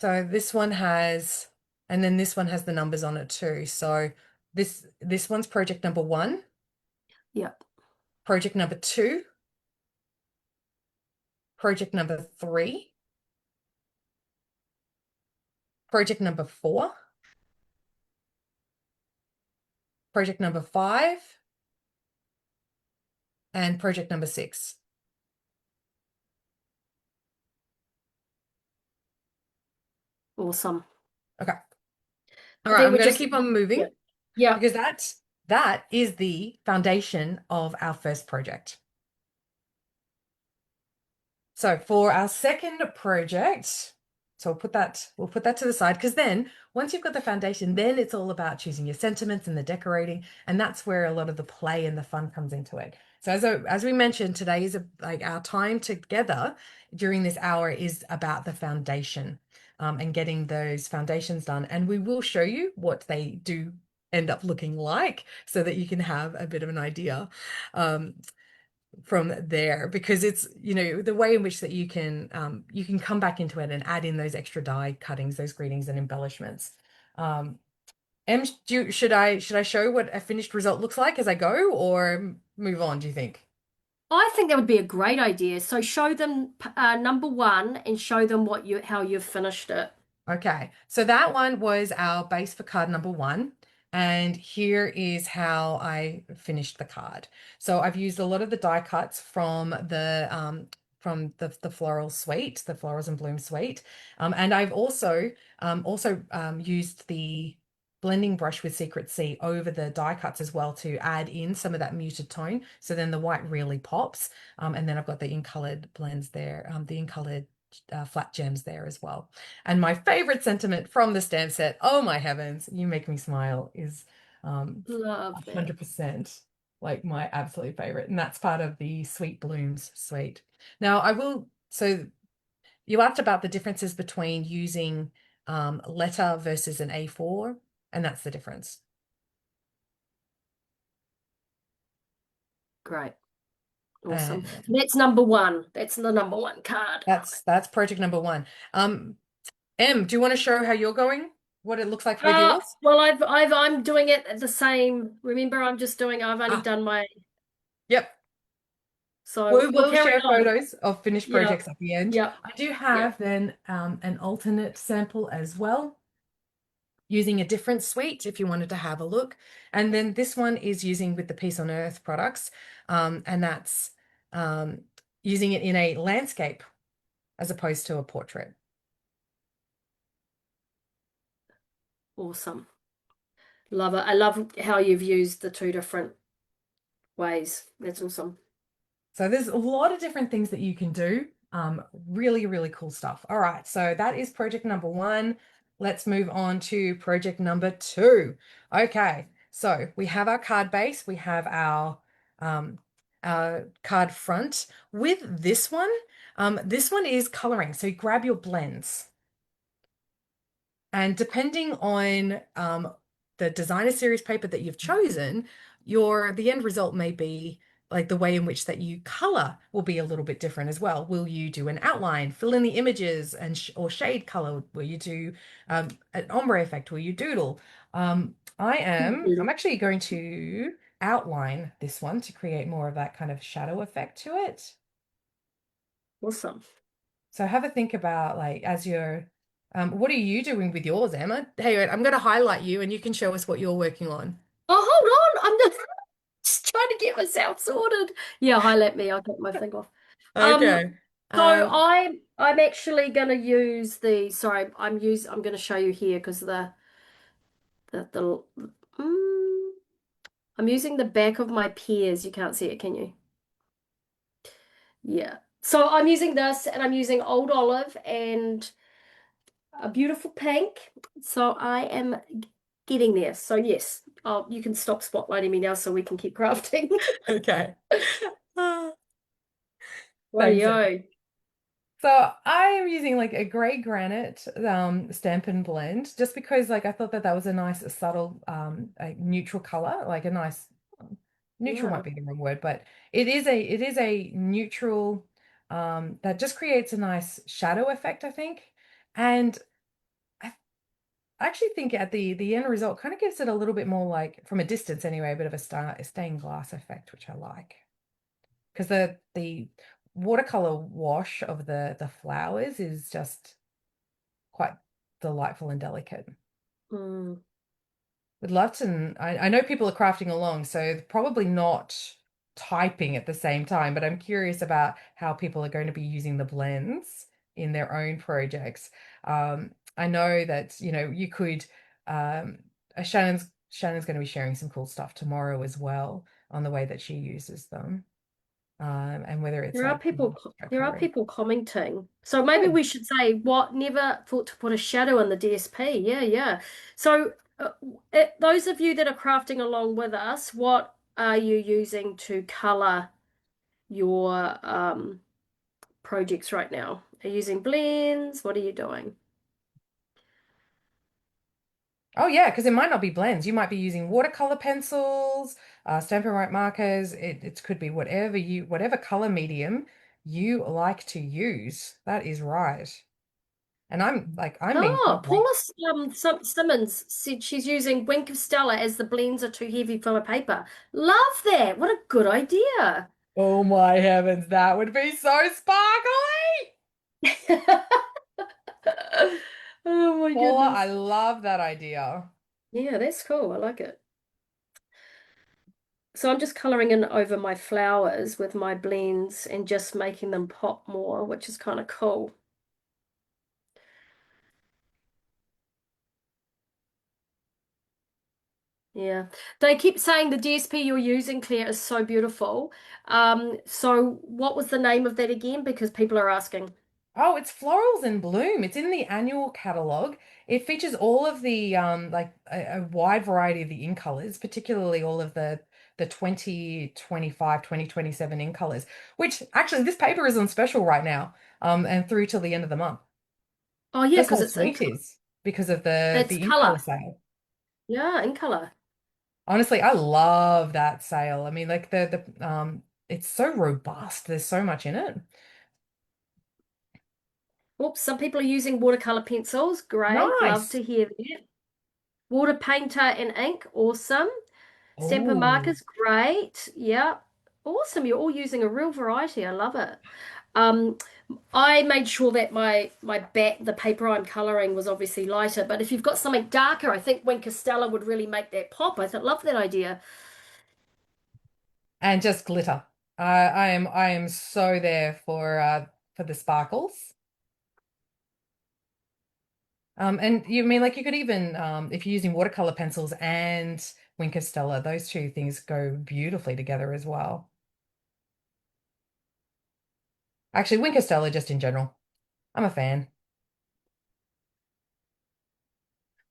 So this one has, and then this one has the numbers on it too. So this one's project number 1, Yep. project number 2, project number 3, project number 4, project number 5, and project number 6. Awesome. Okay. All I right, think I'm we're going to just keep on moving yeah. because that is the foundation of our first project. So for our second project, so we'll put that to the side, because then once you've got the foundation, then it's all about choosing your sentiments and the decorating, and that's where a lot of the play and the fun comes into it. So as we mentioned, today is like our time together during this hour is about the foundation, and getting those foundations done. And we will show you what they do end up looking like so that you can have a bit of an idea. From there, because it's the way in which that you can come back into it and add in those extra die cuttings, those greetings and embellishments. Em, should I show what a finished result looks like as I go, or move on, do you think? I think that would be a great idea. So show them number one and show them how you've finished it. Okay, so that one was our base for card number 1. And here is how I finished the card. So I've used a lot of the die cuts from the floral suite, the florals and bloom suite. And I've also used the blending brush with Secret Sea over the die cuts as well to add in some of that muted tone. So then the white really pops. And then I've got the in colored blends there, the in colored flat gems there as well. And my favorite sentiment from the stamp set, oh my heavens, you make me smile, is Love that. 100% like my absolute favorite. And that's part of the Sweet Blooms suite. Now so you asked about the differences between using letter versus an A4, and that's the difference. Great. Awesome. And That's number one. That's the number one card. that's project number 1. Em, do you want to show how you're going? What it looks like with yours? Well, I'm doing it the same. Remember, I've only Ah, done yep. so We we'll will carry share on. photos of finished Yep, projects at the end. yep, I do yep. have then an alternate sample as well, using a different suite if you wanted to have a look. And then this one is using with the Peace on Earth products, and that's using it in a landscape as opposed to a portrait. Awesome. Love it. I love how you've used the two different ways. That's awesome. So there's a lot of different things that you can do. Really, really cool stuff. All right, so that is project number 1. Let's move on to project number 2. Okay, so we have our card base, we have our card front. With this one is coloring. So you grab your blends. And depending on the designer series paper that you've chosen, the end result may be like the way in which that you color will be a little bit different as well. Will you do an outline, fill in the images and sh or shade color? Will you do an ombre effect? Will you doodle? I'm actually going to outline this one to create more of that kind of shadow effect to it. Awesome. So have a think about like as you're what are you doing with yours, Emma? Hey, I'm going to highlight you and you can show us what you're working on. Oh, hold on. I'm just trying to get myself sorted. Yeah, highlight me. I'll get my thing off. Um, Okay. so Um, I'm actually gonna use the sorry, I'm gonna show you here because the mm, I'm using the back of my pears. You can't see it, can you? Yeah. So I'm using this and I'm using Old Olive and a beautiful pink. So I am getting there. So yes, you can stop spotlighting me now so we can keep crafting. okay. Ah, thanks, Emma. Rightio. So I am using like a gray granite Stampin' Blend just because like I thought that that was a nice subtle a neutral color, like a nice neutral might Yeah. be the wrong word, but it is a neutral that just creates a nice shadow effect, I think. And I actually think at the end result kind of gives it a little bit more like from a distance anyway, a bit of a stained glass effect, which I like. Because the watercolor wash of the flowers is just quite delightful and delicate. Mm. Would love to. I know people are crafting along, so probably not typing at the same time, but I'm curious about how people are going to be using the blends in their own projects. I know that, you could Shannon's going to be sharing some cool stuff tomorrow as well on the way that she uses them. And whether it's There are like people abstract there are coloring. people commenting. So maybe Good. we should say what never thought to put a shadow in the DSP. Yeah, yeah. So those of you that are crafting along with us, what are you using to color your projects right now? Are you using blends? What are you doing? Oh yeah, because it might not be blends. You might be using watercolor pencils, Stampin' Write markers. It could be whatever color medium you like to use. That is right. And I'm being Oh, quite Paula late. Simmons said she's using Wink of Stella as the blends are too heavy for her paper. Love that. What a good idea. Oh my heavens, that would be so sparkly! Oh my Paula, I goodness. love that idea. Yeah, that's cool. I like it. So I'm just coloring in over my flowers with my blends and just making them pop more, which is kind of cool. Yeah. They keep saying the DSP you're using, Claire, is so beautiful. So what was the name of that again? Because people are asking. Oh, it's Florals in Bloom. It's in the annual catalog. It features all of the like a wide variety of the ink colors, particularly all of the 2025, 2027 ink colors, which actually this paper is on special right now, and through till the end of the month. Oh yeah, That's because how it's in sweet it is because of the it's the ink color color. sale. Yeah, in color. Honestly, I love that sale. I mean, like the it's so robust. There's so much in it. Oops, some people are using watercolor pencils. Great. Love Nice. to hear that. Water painter and ink. Awesome. Stamper Oh. markers. Great. Yeah. Awesome. You're all using a real variety. I love it. Um, I made sure that my back, the paper I'm coloring was obviously lighter, but if you've got something darker, I think Wink Castella would really make that pop. Love that idea. And just glitter. I am so there for the sparkles. And you mean like you could even if you're using watercolor pencils and Wink of Stella, those two things go beautifully together as well. Actually, Wink of Stella just in general. I'm a fan.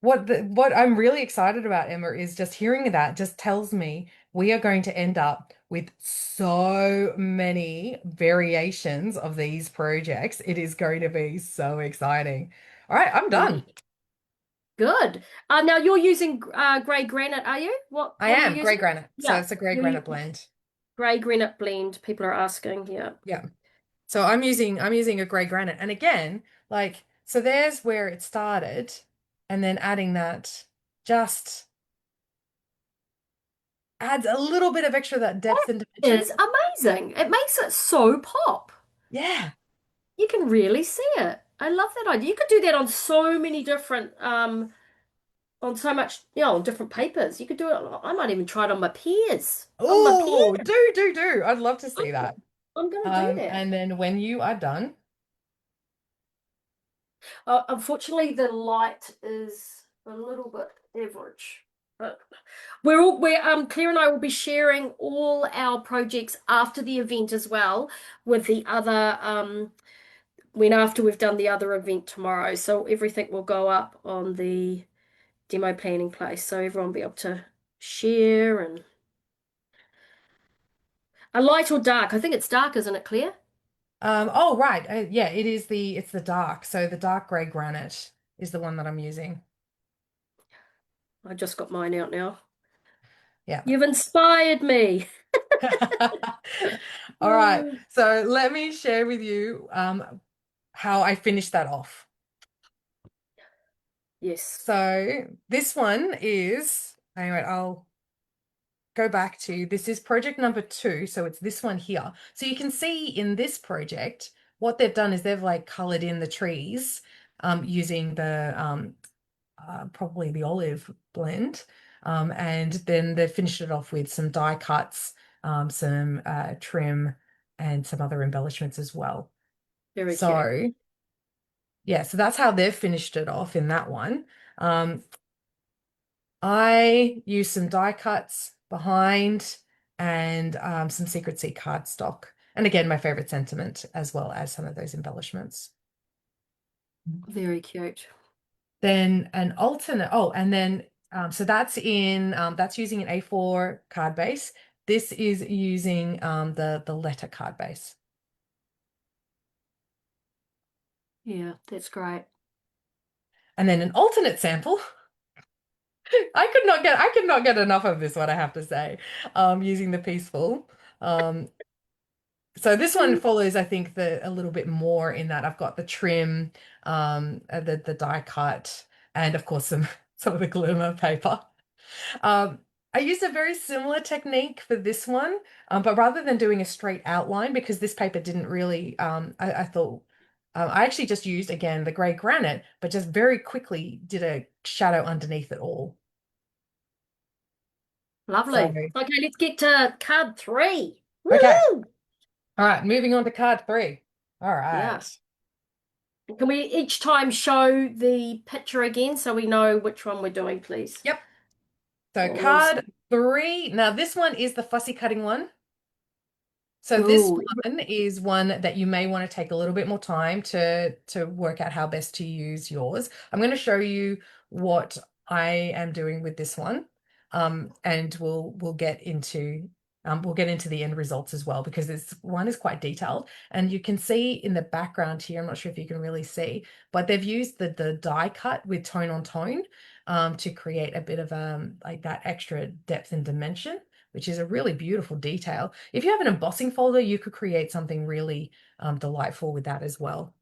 What I'm really excited about, Emma, is just hearing that just tells me we are going to end up with so many variations of these projects. It is going to be so exciting. All right, I'm done. Ye- Good. Now you're using grey granite, are you? What I are you am using? grey granite. So Yeah, it's a grey you granite blend. Grey granite blend, people are asking. Yeah. Yeah. So I'm using a grey granite. And again, like, so there's where it started, and then adding that just adds a little bit of extra that depth and dimension. Is amazing. It makes it so pop. Yeah. You can really see it. I love that idea. You could do that on so many different on so much, on different papers. You could do it. I might even try it on my peers. On my Oh, peers. do. I'd love to see that. I'm gonna do that. And then when you are done, Unfortunately, the light is a little bit average. But we're Claire and I will be sharing all our projects after the event as well with the other when after we've done the other event tomorrow. So everything will go up on the demo planning place. So everyone will be able to share and a light or dark. I think it's dark, isn't it, Claire? oh right, yeah, it's the dark. So the dark grey granite is the one that I'm using. I just got mine out now. Yeah. You've inspired me. All right. So let me share with you how I finished that off. Yes. So this one is, anyway, I'll go back to, this is project number 2. So it's this one here. So you can see in this project, what they've done is they've like colored in the trees using the probably the olive blend. And then they finished it off with some die cuts, some trim, and some other embellishments as well. Very cute. So yeah, so that's how they've finished it off in that one. I used some die cuts behind and some Secret Sea cardstock. And again, my favorite sentiment, as well as some of those embellishments. Very cute. Then an alternate, oh, and then so that's that's using an A4 card base. This is using the letter card base. Yeah, that's great. And then an alternate sample. I could not get enough of this one, I have to say, using the Peaceful. So this one follows, I think, a little bit more in that I've got the trim, the die cut, and of course some of the glimmer paper. I used a very similar technique for this one, but rather than doing a straight outline, because this paper didn't really, I thought, I actually just used, again, the grey granite, but just very quickly did a shadow underneath it all. Lovely. So, Okay, let's get to card 3. okay. Woo! All right, moving on to card 3. All Yeah. right. Can we each time show the picture again so we know which one we're doing, please? Yep. So Awesome. card 3. Now this one is the fussy cutting one. So this Ooh. one is one that you may want to take a little bit more time to work out how best to use yours. I'm going to show you what I am doing with this one. And we'll get into the end results as well, because this one is quite detailed, and you can see in the background here, I'm not sure if you can really see, but they've used the die cut with tone on tone to create a bit of like that extra depth and dimension, which is a really beautiful detail. If you have an embossing folder, you could create something really delightful with that as well.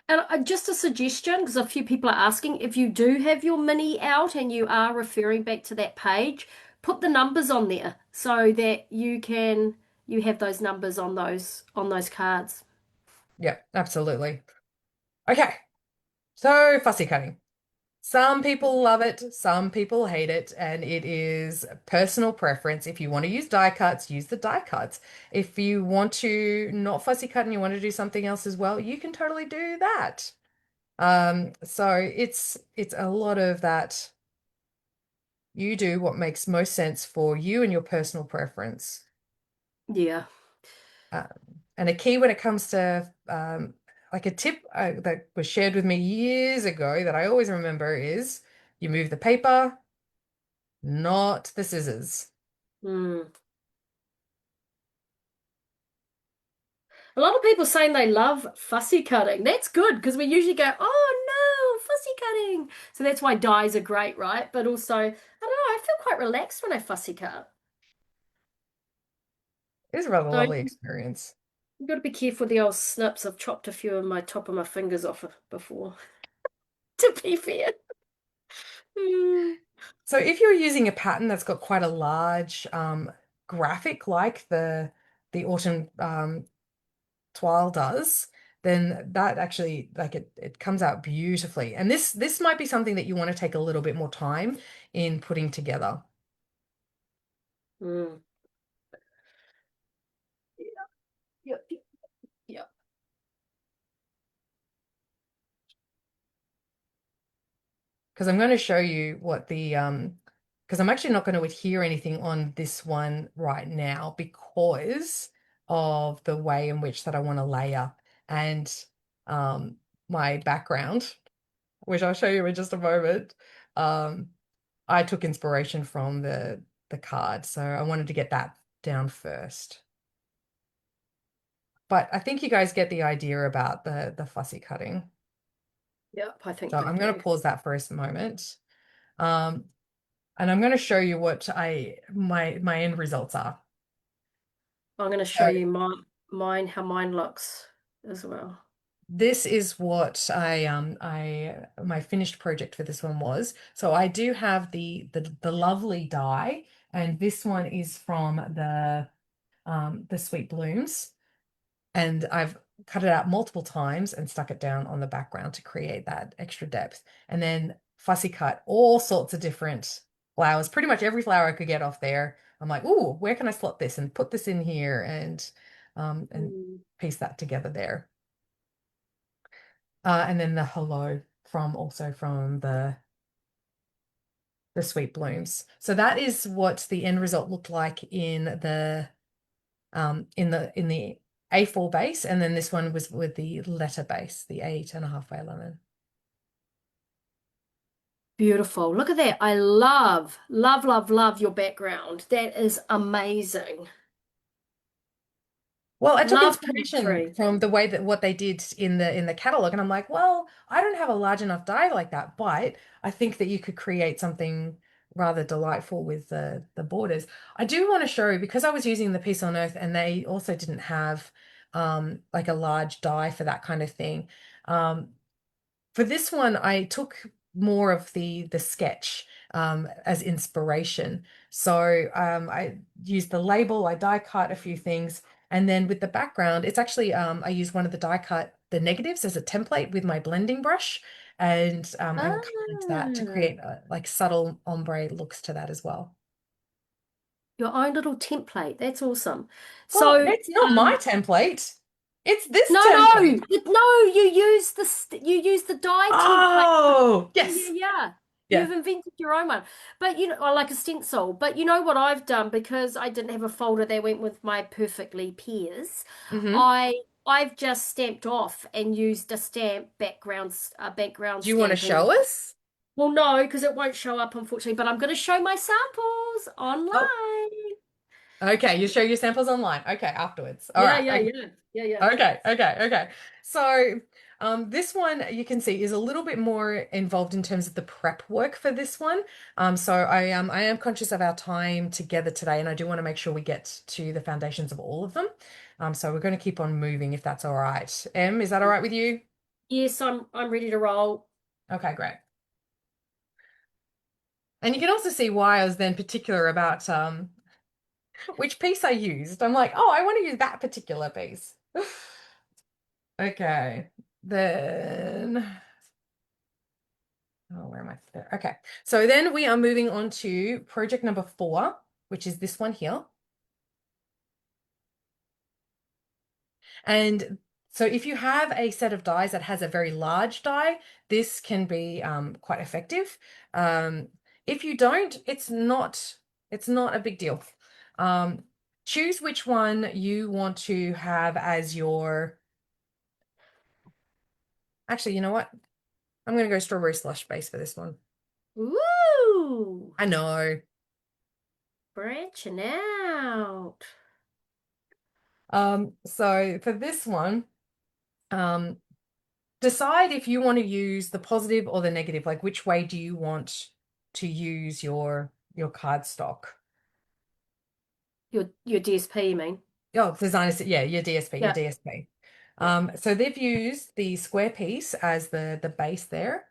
And just a suggestion, because a few people are asking, if you do have your mini out and you are referring back to that page, put the numbers on there so that you have those numbers on those cards. Yeah, absolutely. Okay, so fussy cutting. Some people love it, some people hate it, and it is personal preference. If you want to use die cuts, use the die cuts. If you want to not fussy cut and you want to do something else as well, you can totally do that. So it's a lot of that. You do what makes most sense for you and your personal preference. Yeah. And a key when it comes to like a tip that was shared with me years ago that I always remember is you move the paper, not the scissors. Mm. A lot of people saying they love fussy cutting. That's good because we usually go, oh no, fussy cutting. So that's why dies are great, right? But also, I don't know, I feel quite relaxed when I fussy cut. It is a rather No, lovely experience. you've got to be careful with the old snips. I've chopped a few of my top of my fingers off before, to be fair. Mm. So if you're using a pattern that's got quite a large graphic like the autumn toile does, then that actually like it comes out beautifully. And this might be something that you want to take a little bit more time in putting together. Mm. Yeah, yeah, yeah. Because I'm going to show you what the because I'm actually not going to adhere anything on this one right now because of the way in which that I want to layer and um my background, which I'll show you in just a moment. Um, I took inspiration from the card, so I wanted to get that down first. But I think you guys get the idea about the fussy cutting. Yep, I think So we I'm going to do. pause that for a moment. Um, and I'm going to show you what my end results are. I'm going to So show you mine, how mine looks as well. this is what I my finished project for this one was. So I do have the lovely die, and this one is from the Sweet Blooms, and I've cut it out multiple times and stuck it down on the background to create that extra depth. And then fussy cut all sorts of different flowers, pretty much every flower I could get off there. I'm like, ooh, where can I slot this and put this in here and Mm. piece that together there. And then the hello from also from the Sweet Blooms. So that is what the end result looked like in the A4 base, and then this one was with the letter base, the 8.5 by 11. Beautiful. Look at that. I love, love, love, love your background. That is amazing. Well, I took Love inspiration poetry. from the way that what they did in the catalog, and I'm like, well, I don't have a large enough die like that, but I think that you could create something rather delightful with the borders. I do want to show because I was using the Peace on Earth, and they also didn't have like a large die for that kind of thing. Um, For this one, I took more of the sketch as inspiration. So I used the label, I die cut a few things, and then with the background, it's actually I used one of the die cut the negatives as a template with my blending brush, and colored that to Ah, create like subtle ombre looks to that as well. your own little template. That's awesome. Well, So, it's not my template. It's this no, no, template. no, you use the die template. Oh, Yeah, yeah, yes. yeah. Yeah. You've invented your own one. But you know, I like a stencil. But you know what I've done because I didn't have a folder that went with my perfectly pairs. Hmm. I've just stamped off and used a stamp background Do you want to stamping. show us? Well, no, because it won't show up unfortunately, but I'm going to show my samples Oh, online. okay, you show your samples online. Okay, afterwards. All Yeah, right. yeah, Okay. yeah. Yeah, yeah. Okay. So, this one you can see is a little bit more involved in terms of the prep work for this one. So I am conscious of our time together today, and I do want to make sure we get to the foundations of all of them. So we're going to keep on moving if that's all right. Em, is that all right with you? Yes, I'm ready to roll. Okay, great. And you can also see why I was then particular about which piece I used. I'm like, oh, I want to use that particular piece. Okay, then, oh, where am I? There. Okay, so then we are moving on to project number 4, which is this one here. And so if you have a set of dies that has a very large die, this can be quite effective. Um, if you don't, it's not a big deal. Um, choose which one you want to have as your, actually, you know what? I'm going to go strawberry slush base for this one. Ooh, I know. branching out. So for this one, um, decide if you want to use the positive or the negative. Like which way do you want to use your cardstock? Your DSP, you mean? Oh, designer, yeah, your DSP, your Yeah, DSP. yeah. So they've used the square piece as the base there,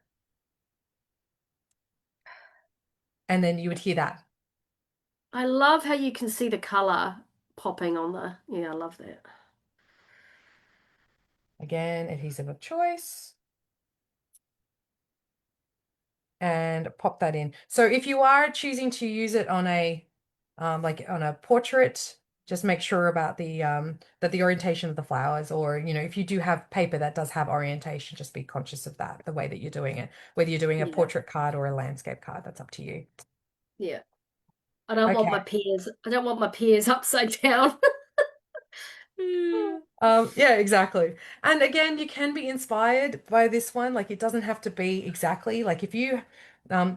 and then you would hear that. I love how you can see the color popping on the, yeah, I love that. Again, adhesive of choice. And pop that in. So if you are choosing to use it on a like on a portrait, just make sure about the that the orientation of the flowers, or if you do have paper that does have orientation, just be conscious of that, the way that you're doing it. Whether you're doing a Yeah, portrait card or a landscape card, that's up to you. yeah. I don't want Okay. my pears. I don't want my pears upside down. Mm. Yeah, exactly. And again, you can be inspired by this one. Like it doesn't have to be exactly like if you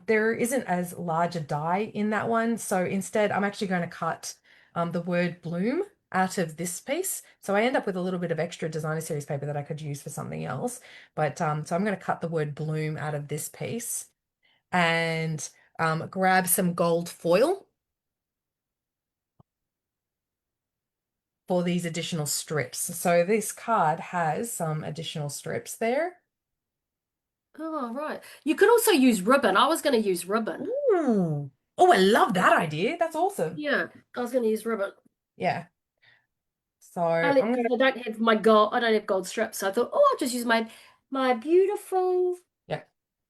there isn't as large a die in that one. So instead, I'm actually going to cut the word bloom out of this piece. So I end up with a little bit of extra designer series paper that I could use for something else. But so I'm going to cut the word bloom out of this piece and grab some gold foil for these additional strips. So this card has some additional strips there. Oh, right. You could also use ribbon. I was going to use ribbon. Ooh. Oh, I love that idea. That's awesome. Yeah, I was going to use ribbon. Yeah. So Only I'm because gonna, I don't have my gold. I don't have gold strips. So I thought, oh, I'll just use my beautiful yeah.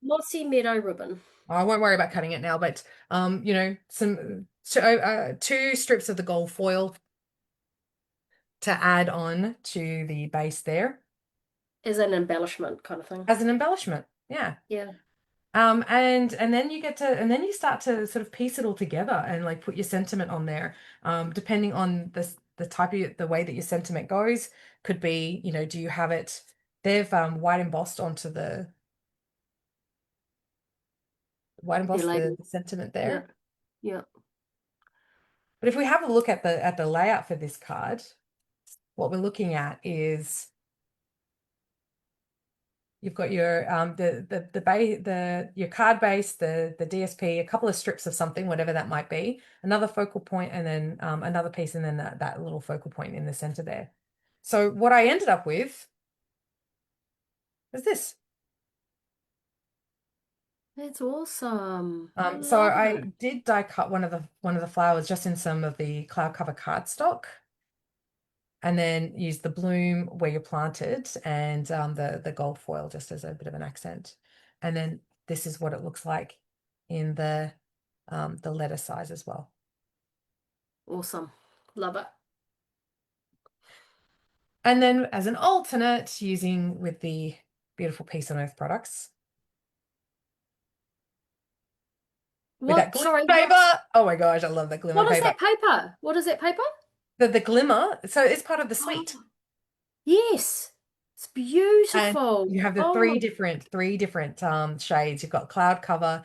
mossy meadow ribbon. I won't worry about cutting it now, but some two strips of the gold foil to add on to the base there As an embellishment kind of thing. as an embellishment. Yeah. Yeah. And then and then you start to sort of piece it all together and like put your sentiment on there. Depending on the type of the way that your sentiment goes, could be, do you have it? They've white embossed onto the white They're embossed labeled. the sentiment Yeah. there. Yeah. But if we have a look at the layout for this card, what we're looking at is you've got your the base your card base, the DSP, a couple of strips of something, whatever that might be, another focal point, and then another piece, and then that little focal point in the center there. So what I ended up with is this. That's awesome. I So love I it. did die cut one of the flowers just in some of the cloud cover cardstock, and then use the bloom where you planted and the gold foil just as a bit of an accent. And then this is what it looks like in the letter size as well. Awesome. Love it. And then as an alternate, using with the beautiful Peace on Earth products with that What? glimmer Sorry, paper. Oh my gosh, I love that glimmer what is paper. that paper? What is that paper? The glimmer, so it's part of the suite. Oh, yes. It's And beautiful. you have the Oh, three different shades. You've got cloud cover,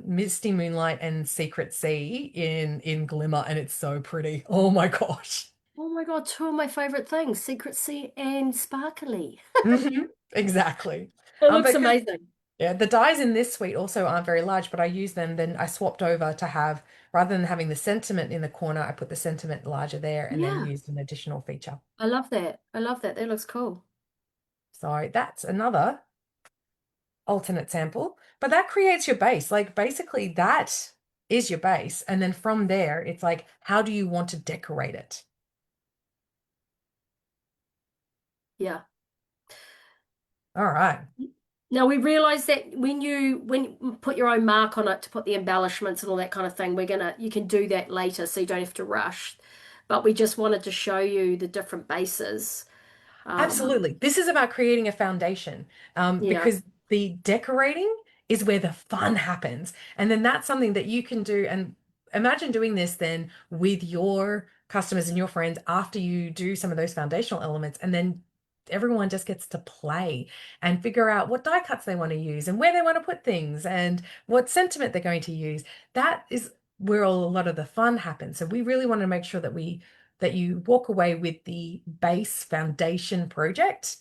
misty moonlight, and secret sea in glimmer, and it's so pretty. Oh my gosh. oh my God, two of my favorite things, Secret Sea and Sparkly. Exactly. It looks Because amazing. yeah, the dies in this suite also aren't very large, but I use them. Then I swapped over to have, rather than having the sentiment in the corner, I put the sentiment larger there and then Yeah, used an additional feature. I love that. I love that. That looks cool. So that's another alternate sample, but that creates your base. Like basically that is your base. And then from there, it's like, how do you want to decorate it? Yeah. All right. Now we realize that when you put your own mark on it to put the embellishments and all that kind of thing, you can do that later, so you don't have to rush. But we just wanted to show you the different bases. Um, Absolutely. This is about creating a foundation, yeah, because the decorating is where the fun happens. And then that's something that you can do. And imagine doing this then with your customers and your friends after you do some of those foundational elements. And then everyone just gets to play and figure out what die cuts they want to use and where they want to put things and what sentiment they're going to use. That is where a lot of the fun happens. So we really want to make sure that you walk away with the base foundation project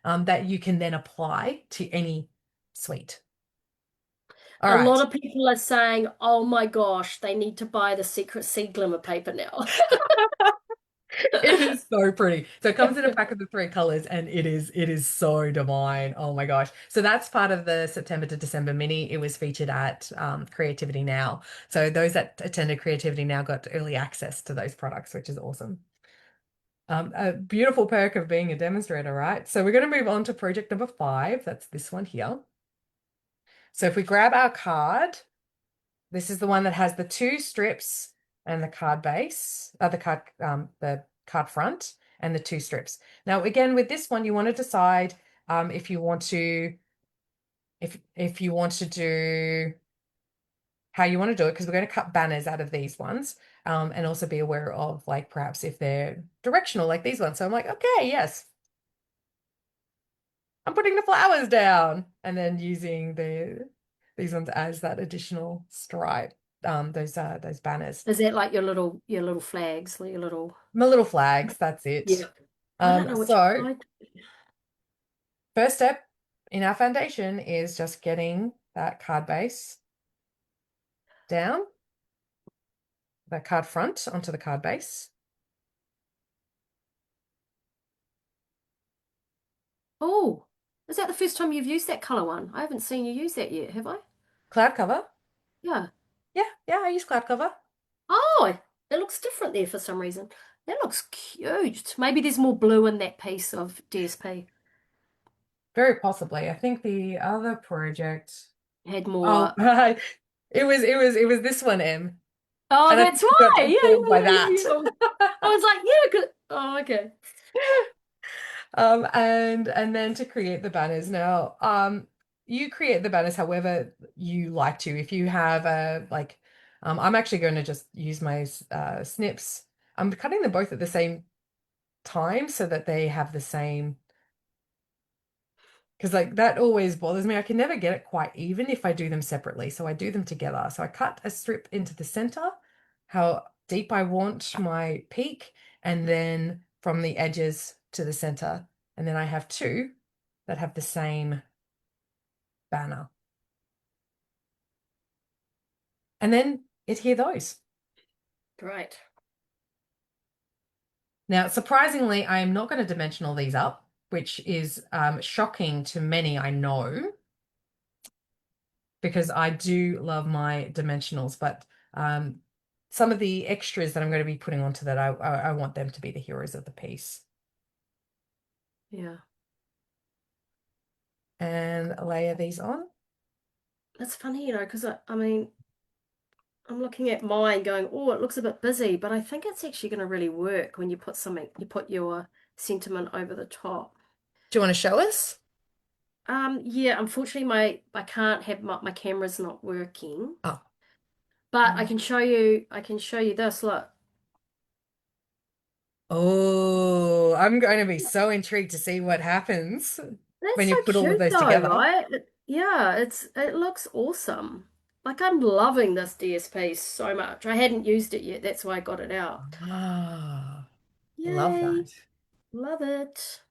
that you can then apply to any suite. All a lot right. of people are saying, "Oh my gosh, they need to buy the Secret Sea glimmer paper now." It is so pretty. So it comes in a pack of the three colors and it is so divine. Oh my gosh. So that's part of the September to December mini. It was featured at Creativity Now. So those that attended Creativity Now got early access to those products, which is awesome. A beautiful perk of being a demonstrator, right? So we're going to move on to project number 5. That's this one here. So if we grab our card, this is the one that has the 2 strips and the card base, the card front and the 2 strips. Now, again, with this one, you want to decide if you want to do how you want to do it, because we're going to cut banners out of these ones, and also be aware of like perhaps if they're directional like these ones. So I'm like, okay, yes, I'm putting the flowers down and then using these ones as that additional stripe, those banners. Is that like your little flags, your little My little flags, that's it. yeah. I don't know which So side. first step in our foundation is just getting that card base down, that card front onto the card base. Oh, is that the first time you've used that color one? I haven't seen you use that yet, have I? Cloud cover. Yeah. Yeah, I use cloud cover. Oh, it looks different there for some reason. That looks cute. Maybe there's more blue in that piece of DSP. Very possibly. I think the other project. Had Oh, more. it was this one, Em. Oh, And I that's think I got why. informed by Yeah, that. yeah, yeah, yeah. I was like, yeah, good. Oh, okay. And then to create the banners. Now, you create the banners however you like to. If you have I'm actually going to just use my snips. I'm cutting them both at the same time so that they have the same, because like that always bothers me. I can never get it quite even if I do them separately. So I do them together. So I cut a strip into the center, how deep I want my peak, and then from the edges to the center. And then I have 2 that have the same banner. And then adhere those. Great. Now, surprisingly, I am not going to dimensional these up, which is shocking to many, I know, because I do love my dimensionals, but some of the extras that I'm going to be putting onto that, I want them to be the heroes of the piece. Yeah. And layer these on. That's funny, because I mean, I'm looking at mine going, oh, it looks a bit busy, but I think it's actually going to really work when you put your sentiment over the top. Do you want to show us? Yeah, unfortunately I can't have my camera's not working, Oh. but I can show you this, look. Oh, I'm going to be so intrigued to see what happens That's when so you put all of cute those though, together. right? Yeah, it looks awesome. Like I'm loving this DSP so much. I hadn't used it yet, that's why I got it out. Ah, love Yay, that. love it.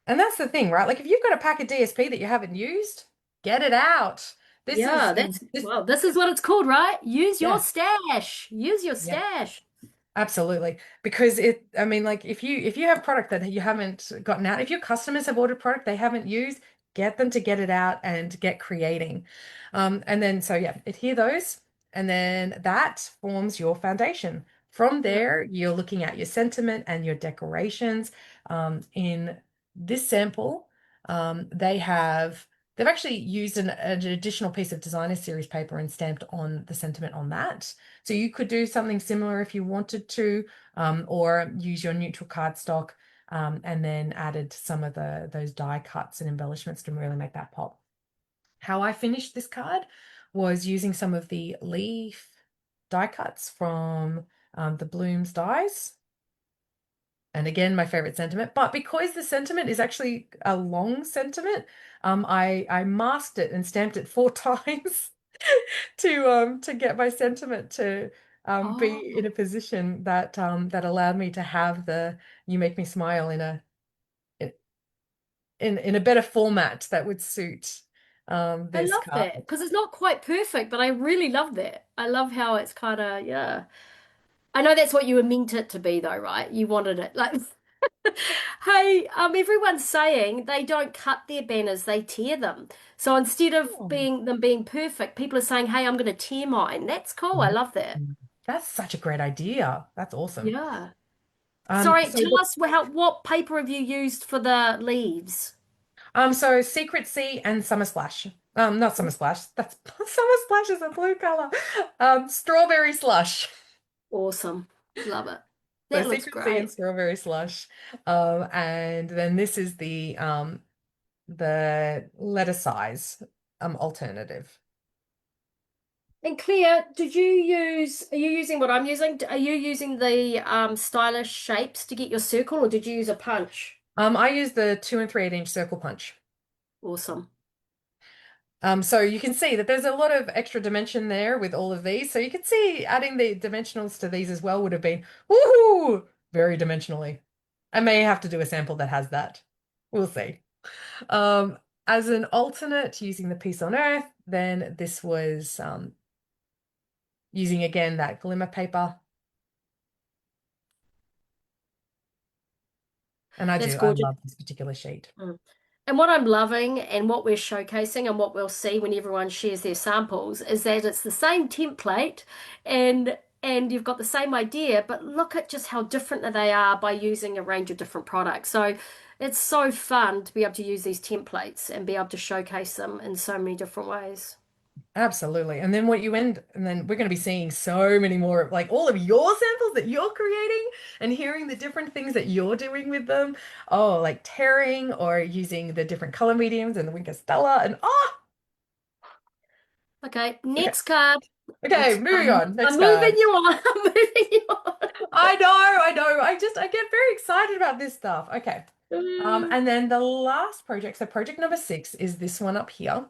And that's the thing, right? Like if you've got a pack of DSP that you haven't used, get it out. This Yeah, is that's this well, this is what it's called, right? Use your yeah, stash. Use your yeah, stash. absolutely. Because I mean, like if you have product that you haven't gotten out, if your customers have ordered product they haven't used, get them to get it out and get creating. And then so yeah, adhere those, and then that forms your foundation. From Yeah. there, you're looking at your sentiment and your decorations. In this sample, they've actually used an additional piece of designer series paper and stamped on the sentiment on that. So you could do something similar if you wanted to, or use your neutral cardstock, and then added some of those die cuts and embellishments to really make that pop. How I finished this card was using some of the leaf die cuts from the Blooms dies. And again, my favorite sentiment. But because the sentiment is actually a long sentiment, I masked it and stamped it 4 times to get my sentiment to be in Oh, a position that allowed me to have the "You Make Me Smile" in in a better format that would suit I this love card. that because it's not quite perfect, but I really love that. I love how it's kind of, yeah. I know that's what you meant it to be though, right? You wanted it like hey, everyone's saying they don't cut their banners, they tear them. So instead of Oh. being perfect, people are saying, "Hey, I'm going to tear mine." That's cool. I love that. Mm. That's such a great idea. That's awesome. Yeah. Sorry, So tell us what paper have you used for the leaves? so Secret Sea and Summer Splash. Not Summer Splash. That's Summer Splash is a blue color. Strawberry Slush. Awesome. Love it. So That looks Secret Sea and great. Strawberry Slush. And then this is the letter size alternative. And Claire, are you using what I'm using? Are you using the stylish shapes to get your circle, or did you use a punch? I use the 2 3/8 inch circle punch. Awesome. So you can see that there's a lot of extra dimension there with all of these. So you can see adding the dimensionals to these as well would have been woohoo, very dimensionally. I may have to do a sample that has that. We'll see. Um, as an alternate using the Peace on Earth, then this was using again that glimmer paper. And That's I gorgeous. love this particular sheet. Mm. And what I'm loving and what we're showcasing and what we'll see when everyone shares their samples is that it's the same template and you've got the same idea, but look at just how different they are by using a range of different products. So it's so fun to be able to use these templates and be able to showcase them in so many different ways. Absolutely. And then we're going to be seeing so many more of like all of your samples that you're creating and hearing the different things that you're doing with them. Oh, like tearing or using the different color mediums and the Wink of Stella and Okay, okay. next card. Okay, moving on. Next I'm moving card. you on. I'm moving you I know. I get very excited about this stuff. Okay. on. And then the last project, so project number 6 is this one up here,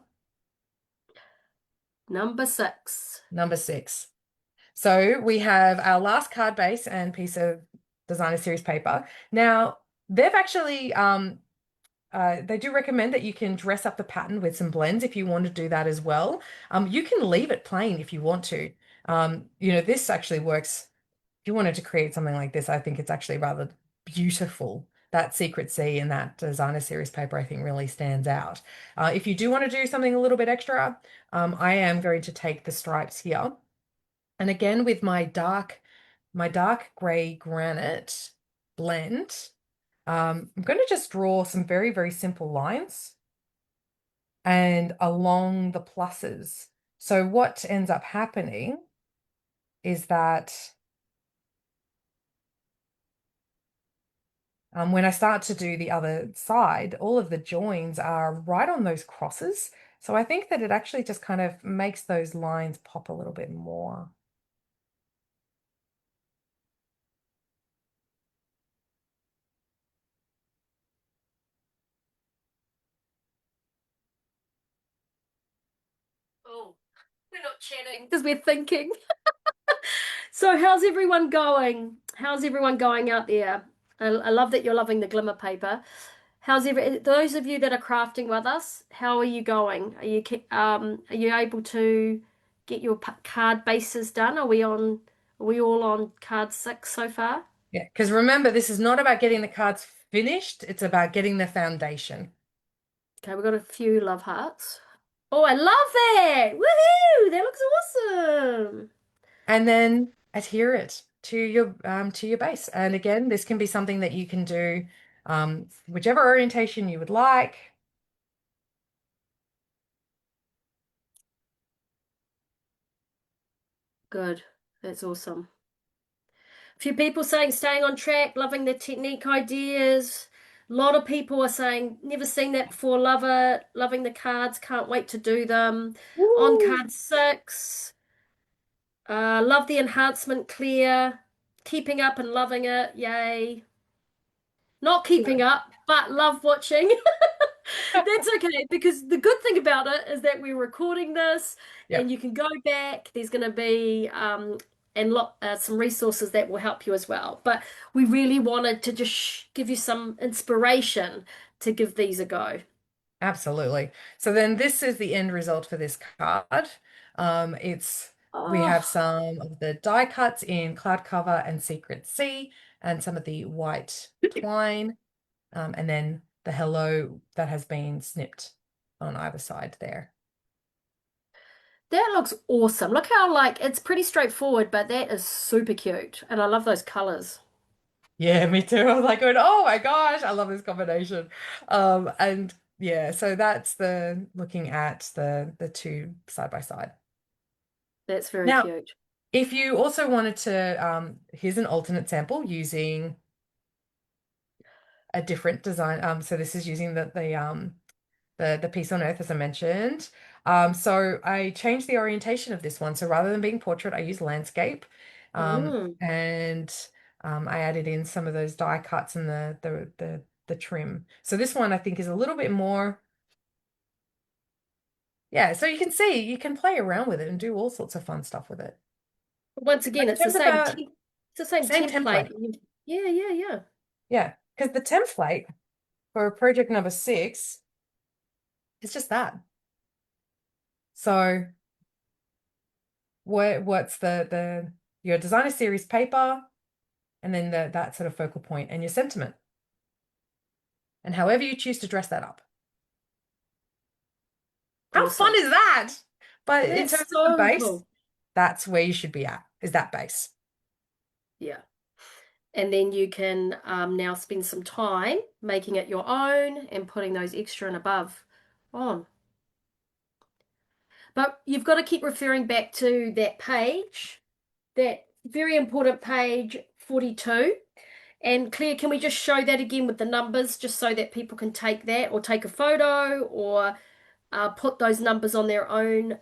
Number 6. number 6. So we have our last card base and piece of designer series paper. Now, they've actually they do recommend that you can dress up the pattern with some blends if you want to do that as well. You can leave it plain if you want to. This actually works. If you wanted to create something like this, I think it's actually rather beautiful. That Secret Sea and that designer series paper, I think, really stands out. If you do want to do something a little bit extra, I am going to take the stripes here. And again, with my dark gray granite blend, I'm going to just draw some very, very simple lines and along the pluses. So what ends up happening is that when I start to do the other side, all of the joins are right on those crosses. So I think that it actually just kind of makes those lines pop a little bit more. Oh, we're not chatting because we're thinking. So, how's everyone going? How's everyone going out there? I love that you're loving the glimmer paper. Those of you that are crafting with us, how are you going? Are you able to get your card bases done? Are we all on card 6 so far? Yeah, because remember, this is not about getting the cards finished, it's about getting the foundation. Okay, we've got a few love hearts. Oh, I love that! Woohoo! That looks awesome. And then adhere it to your base. And again, this can be something that you can do whichever orientation you would like. Good. That's awesome. A few people saying staying on track, loving the technique ideas. A lot of people are saying never seen that before, love it, loving the cards, can't wait to do them. On Woo! card 6, love the enhancement clear, keeping up and loving it, yay. Not keeping up, but love watching. That's okay because the good thing about it is that we're recording this and Yep, you can go back. There's going to be some resources that will help you as well. But we really wanted to just give you some inspiration to give these a go. absolutely. So then this is the end result for this card. It's We have Oh, some of the die cuts in Cloud Cover and Secret Sea, and some of the white twine, and then the hello that has been snipped on either side there. that looks awesome. Look how like it's pretty straightforward, but that is super cute. And I love those colors. Yeah, me too. I was like going, oh my gosh, I love this combination. And yeah, so that's the looking at the two side by side. That's very Now, cute. if you also wanted to, here's an alternate sample using a different design. So this is using the Peace on Earth as I mentioned. So I changed the orientation of this one. So rather than being portrait, I use landscape. Mm. And I added in some of those die cuts and the trim. So this one I think is a little bit more, yeah, so you can see you can play around with it and do all sorts of fun stuff with it. Once But again, in it's the terms of same a it's the same same template. template, Yeah, yeah, yeah. yeah, because the template for project number 6 is just that. So what's the your designer series paper and then that sort of focal point and your sentiment and however you choose to dress that up. How fun Awesome. is that? But in That's terms of the so base, cool. that's where you should be at, is that base. Yeah. And then you can now spend some time making it your own and putting those extra and above on. But you've got to keep referring back to that page, that very important page 42. And Claire, can we just show that again with the numbers just so that people can take that or take a photo or put those numbers on their own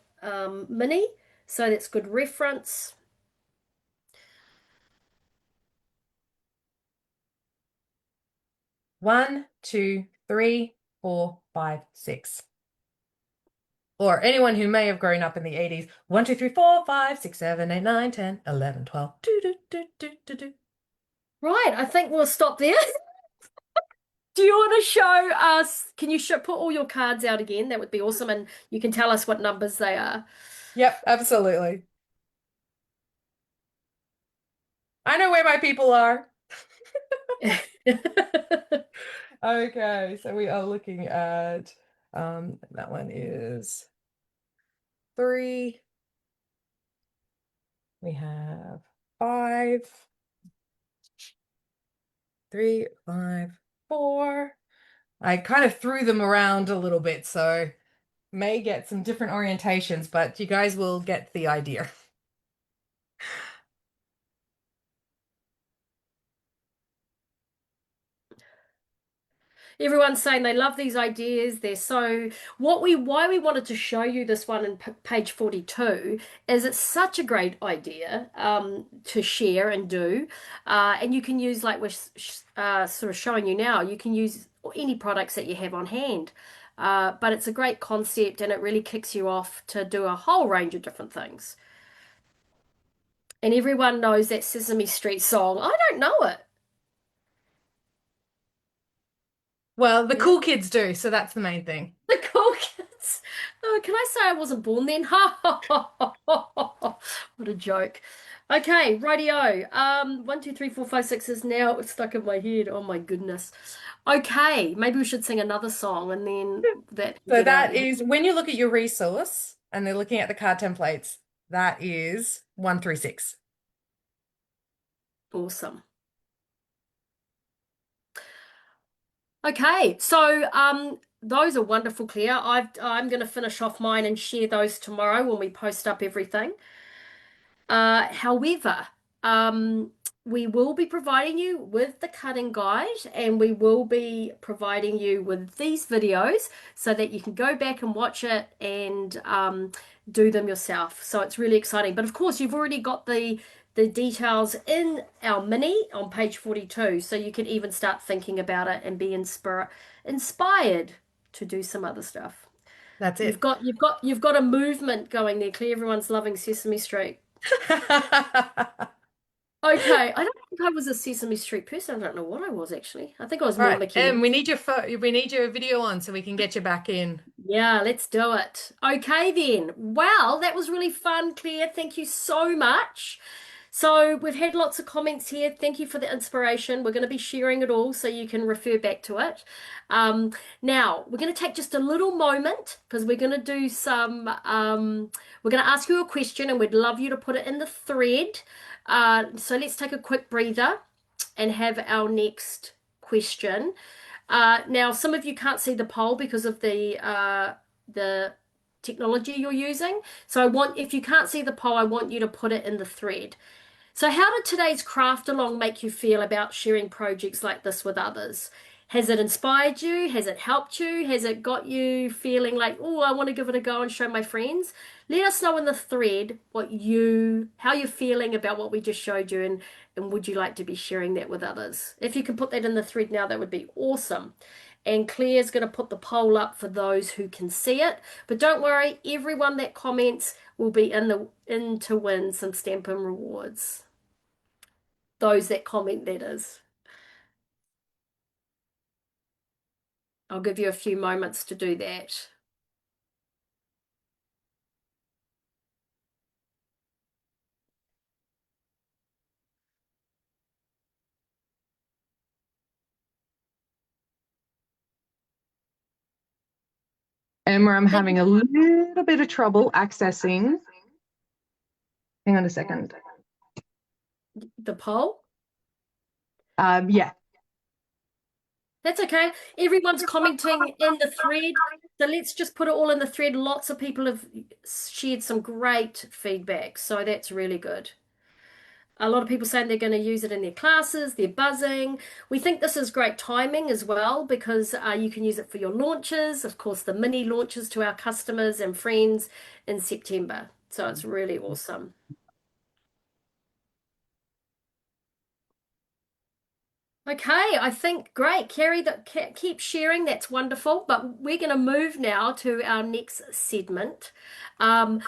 mini? So that's good reference. 1, 2, 3, 4, 5, 6. Or anyone who may have grown up in the 80s. 1, 2, 3, 4, 5, 6, 7, 8, 9, 10, 11, 12. Do, do, do, do, do, do. Right, I think we'll stop there. Do you want to show us? Can you put all your cards out again? That would be awesome. And you can tell us what numbers they are. Yep, absolutely. I know where my people are. Okay, so we are looking at that one is 3. We have 5, 3, 5, 4. I kind of threw them around a little bit, so may get some different orientations, but you guys will get the idea. Everyone's saying they love these ideas. They're so why we wanted to show you this one in page 42 is it's such a great idea to share and do. And you can use like we're sort of showing you now, you can use any products that you have on hand. But it's a great concept and it really kicks you off to do a whole range of different things. And everyone knows that Sesame Street song. I don't know it. Well, the Yeah. cool kids do, so that's the main thing. The cool kids. Oh, can I say I wasn't born then? Ha ha ha ha ha. What a joke. Okay, rightio. 1, 2, 3, 4, 5, 6 is now stuck in my head. Oh my goodness. Okay, maybe we should sing another song and then that can So get out that there. is when you look at your resource and they're looking at the card templates, that is 1 through 6. Awesome. Okay, so those are wonderful, Claire. I'm going to finish off mine and share those tomorrow when we post up everything. However, um, we will be providing you with the cutting guide and we will be providing you with these videos so that you can go back and watch it and do them yourself. So it's really exciting. But of course, you've already got the details in our mini on page 42, so you can even start thinking about it and be inspired to do some other stuff. That's You've it. got you've got a movement going there, Claire. Everyone's loving Sesame Street. Okay, I don't think I was a Sesame Street person. I don't know what I was actually. I think I was All more right, Mickey Mouse. we need your video on so we can get you back in. Yeah, let's do it. Okay, then. Well, that was really fun, Claire. Thank you so much. So, we've had lots of comments here. Thank you for the inspiration. We're going to be sharing it all so you can refer back to it. Um, Now, we're going to take just a little moment because we're going to do we're going to ask you a question and we'd love you to put it in the thread. So, let's take a quick breather and have our next question. Now, some of you can't see the poll because of the technology you're using. So if you can't see the poll, I want you to put it in the thread. So, how did today's craft along make you feel about sharing projects like this with others? Has it inspired you? Has it helped you? Has it got you feeling like, oh, I want to give it a go and show my friends? Let us know in the thread how you're feeling about what we just showed you, and would you like to be sharing that with others? If you can put that in the thread now, that would be awesome. And Claire's going to put the poll up for those who can see it. But don't worry, everyone that comments will be in to win some Stampin' rewards. Those that comment, that is. I'll give you a few moments to do that. Emma, I'm having a little bit of trouble accessing. Hang on a second. The poll? Yeah. That's okay. Everyone's commenting in the thread. So let's just put it all in the thread. Lots of people have shared some great feedback. So that's really good. A lot of people saying they're going to use it in their classes, they're buzzing. We think this is great timing as well because you can use it for your launches, of course, the mini launches to our customers and friends in September. So it's really awesome. Okay, I think great. Carrie, keep sharing. That's wonderful. But we're going to move now to our next segment. Um,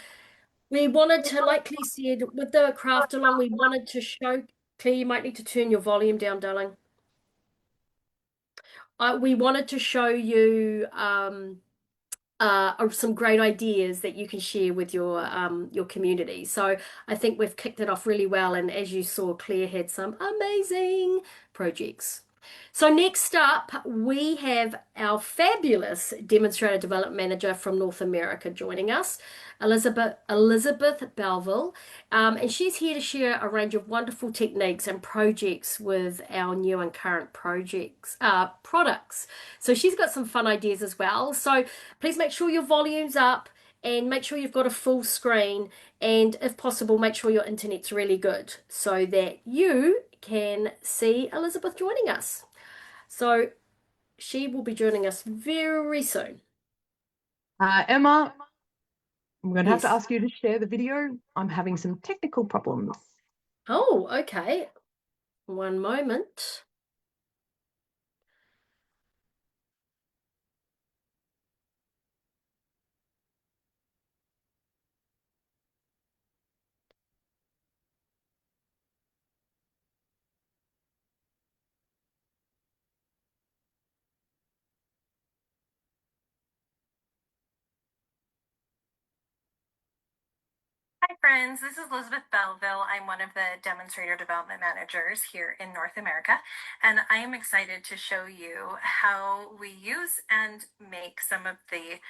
we wanted to, like Claire said, with the craft along, we wanted to show. Claire, you might need to turn your volume down, darling. We wanted to show you some great ideas that you can share with your community. So I think we've kicked it off really well, and as you saw, Claire had some amazing projects. So next up, we have our fabulous demonstrator development manager from North America joining us, Elizabeth Belville, and she's here to share a range of wonderful techniques and projects with our new and current products. So she's got some fun ideas as well. So please make sure your volume's up and make sure you've got a full screen, and if possible, make sure your internet's really good so that you can see Elizabeth joining us. So she will be joining us very soon. Emma, I'm going to have to Yes. ask you to share the video. I'm having some technical problems. Oh, okay. One moment. Hi, friends. This is Elizabeth Belleville. I'm one of the demonstrator development managers here in North America, and I am excited to show you how we use and make some of the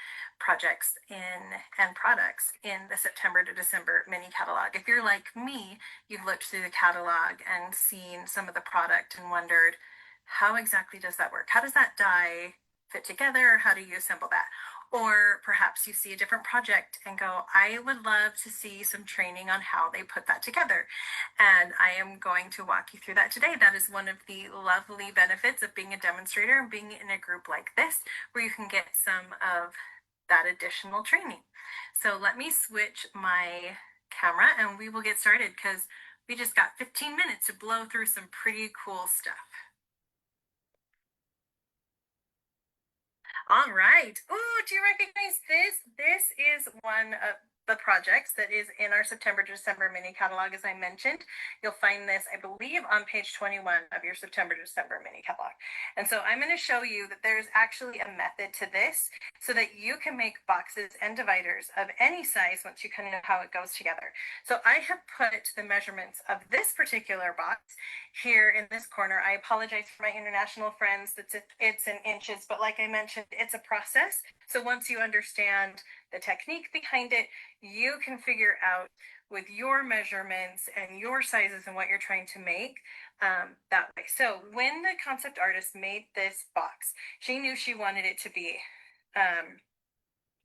projects and products in the September to December mini catalog. If you're like me, you've looked through the catalog and seen some of the product and wondered, how exactly does that work? How does that die fit together? How do you assemble that? Or perhaps you see a different project and go, I would love to see some training on how they put that together. And I am going to walk you through that today. That is one of the lovely benefits of being a demonstrator and being in a group like this, where you can get some of that additional training. So let me switch my camera and we will get started because we just got 15 minutes to blow through some pretty cool stuff. All right. Ooh, do you recognize this? This is one of the projects that is in our September to December mini catalog, as I mentioned. You'll find this, I believe, on page 21 of your September to December mini catalog. And so I'm going to show you that there's actually a method to this so that you can make boxes and dividers of any size once you kind of know how it goes together. So I have put the measurements of this particular box here in this corner. I apologize for my international friends that it's in inches, but like I mentioned, it's a process. So once you understand the technique behind it, you can figure out with your measurements and your sizes and what you're trying to make that way. So when the concept artist made this box, she knew she wanted it to be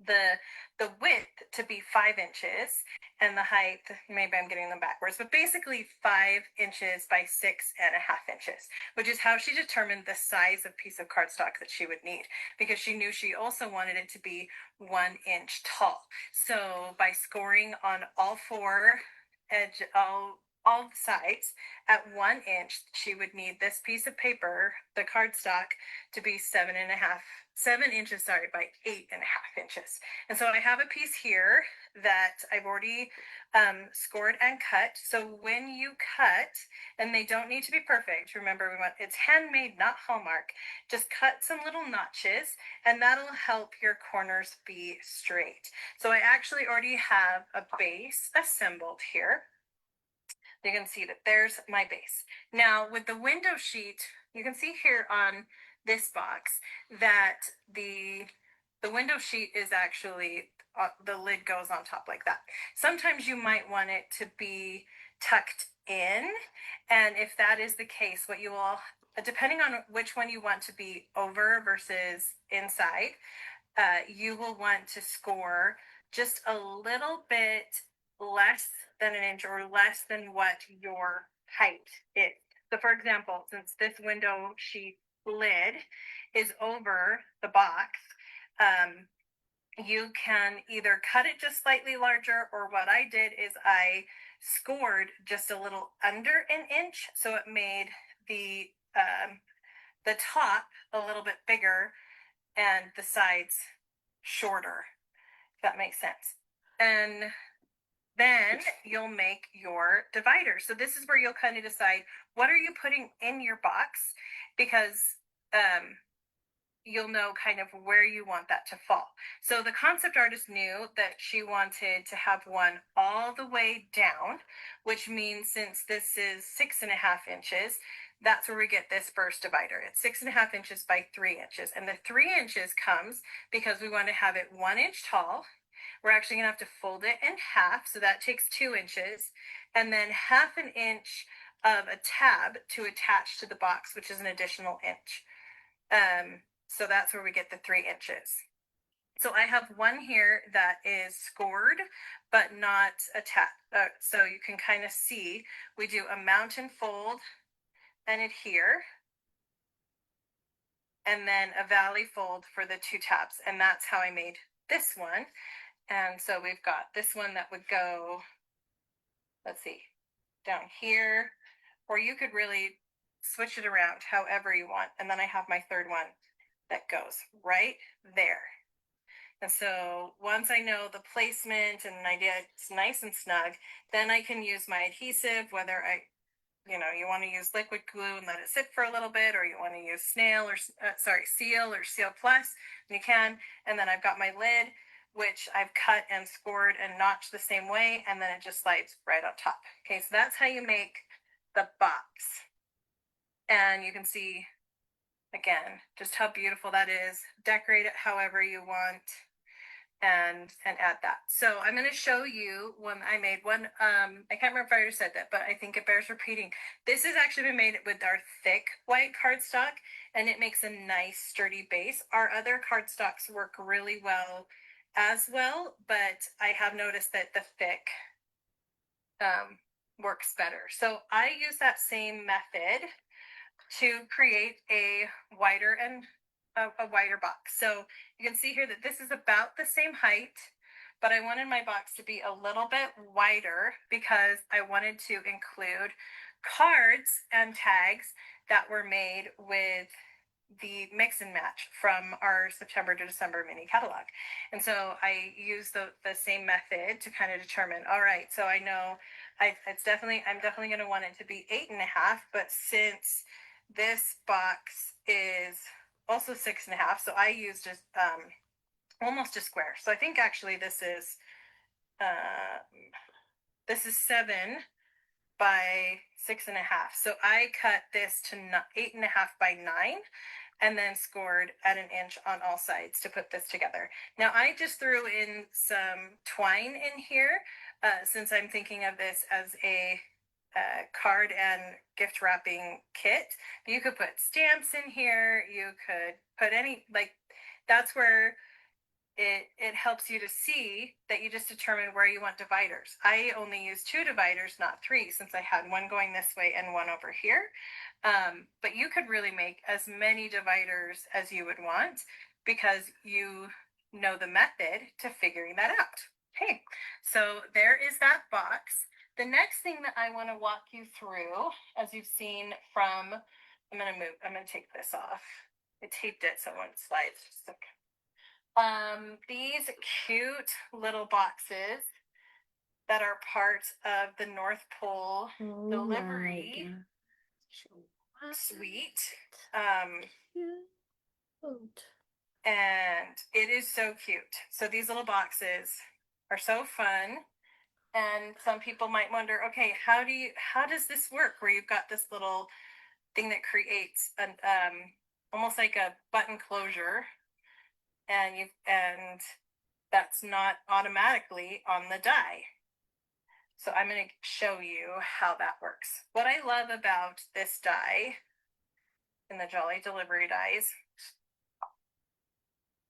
the width to be 5 inches and the height, maybe I'm getting them backwards, but basically 5 inches by 6.5 inches, which is how she determined the size of piece of cardstock that she would need, because she knew she also wanted it to be 1 inch tall. So by scoring on all four all sides at 1 inch, she would need this piece of paper, the cardstock, to be 7 inches, by 8.5 inches. And so I have a piece here that I've already scored and cut. So when you cut, and they don't need to be perfect, remember it's handmade, not Hallmark, just cut some little notches and that'll help your corners be straight. So I actually already have a base assembled here. You can see that there's my base. Now with the window sheet, you can see here on this box that the window sheet is actually, the lid goes on top like that. Sometimes you might want it to be tucked in. And if that is the case, what you will, depending on which one you want to be over versus inside, you will want to score just a little bit less than an inch or less than what your height is. So for example, since this window sheet lid is over the box, you can either cut it just slightly larger, or what I did is I scored just a little under an inch, so it made the top a little bit bigger and the sides shorter, if that makes sense. And then you'll make your divider. So this is where you'll kind of decide what are you putting in your box, because you'll know kind of where you want that to fall. So the concept artist knew that she wanted to have one all the way down, which means since this is 6.5 inches, that's where we get this first divider. It's 6.5 inches by 3 inches. And the 3 inches comes because we want to have it 1 inch tall. We're actually going to have to fold it in half, so that takes 2 inches, and then 1/2 inch of a tab to attach to the box, which is an additional inch. So that's where we get the 3 inches. So I have one here that is scored, but not attached. So you can kind of see, we do a mountain fold and adhere, and then a valley fold for the 2 tabs. And that's how I made this one. And so we've got this one that would go, let's see, down here, or you could really switch it around however you want. And then I have my third one that goes right there. And so once I know the placement and an idea, it's nice and snug, then I can use my adhesive, whether you want to use liquid glue and let it sit for a little bit, or you want to use Seal or Seal Plus, and you can. And then I've got my lid, which I've cut and scored and notched the same way, and then it just slides right on top. Okay, so that's how you make the box. And you can see, again, just how beautiful that is. Decorate it however you want, and add that. So I'm going to show you one I made. One, I can't remember if I already said that, but I think it bears repeating. This has actually been made with our thick white cardstock, and it makes a nice sturdy base. Our other cardstocks work really well as well, but I have noticed that the thick works better. So I use that same method to create a wider box. So you can see here that this is about the same height, but I wanted my box to be a little bit wider because I wanted to include cards and tags that were made with the mix and match from our September to December mini catalog. And so I use the same method to kind of determine, all right, so I know I'm definitely going to want it to be 8.5, but since this box is also 6.5, so I used just almost a square. So I think actually this is 7 by 6.5. So I cut this to 8.5 by 9 and then scored at an inch on all sides to put this together. Now I just threw in some twine in here since I'm thinking of this as a card and gift wrapping kit. You could put stamps in here. You could put any, like, that's where it helps you to see that you just determine where you want dividers. I only use 2 dividers, not 3, since I had one going this way and one over here. But you could really make as many dividers as you would want because you know the method to figuring that out. Okay, so there is that box. The next thing that I want to walk you through, as you've seen from, I'm going to take this off. I taped it so it won't slide. Just a second. These cute little boxes that are part of the North Pole delivery suite. And it is so cute. So these little boxes are so fun. And some people might wonder, okay, how does this work where you've got this little thing that creates an almost like a button closure, and that's not automatically on the die. So I'm going to show you how that works. What I love about this die in the Jolly Delivery dies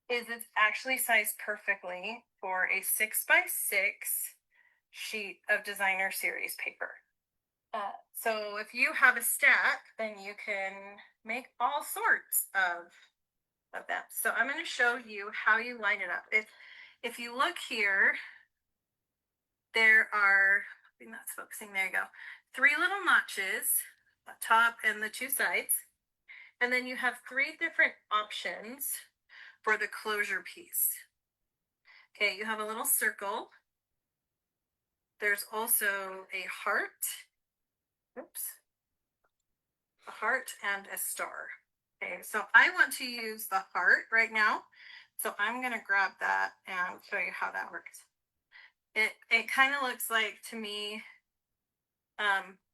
is it's actually sized perfectly for a 6x6 sheet of designer series paper. So if you have a stack, then you can make all sorts of them. So I'm going to show you how you line it up. If you look here, there are, I think that's focusing, there you go, 3 little notches, the top and the 2 sides. And then you have 3 different options for the closure piece. Okay, you have a little circle. There's also a heart. Oops. A heart and a star. Okay, so I want to use the heart right now. So I'm going to grab that and show you how that works. It kind of looks like, to me,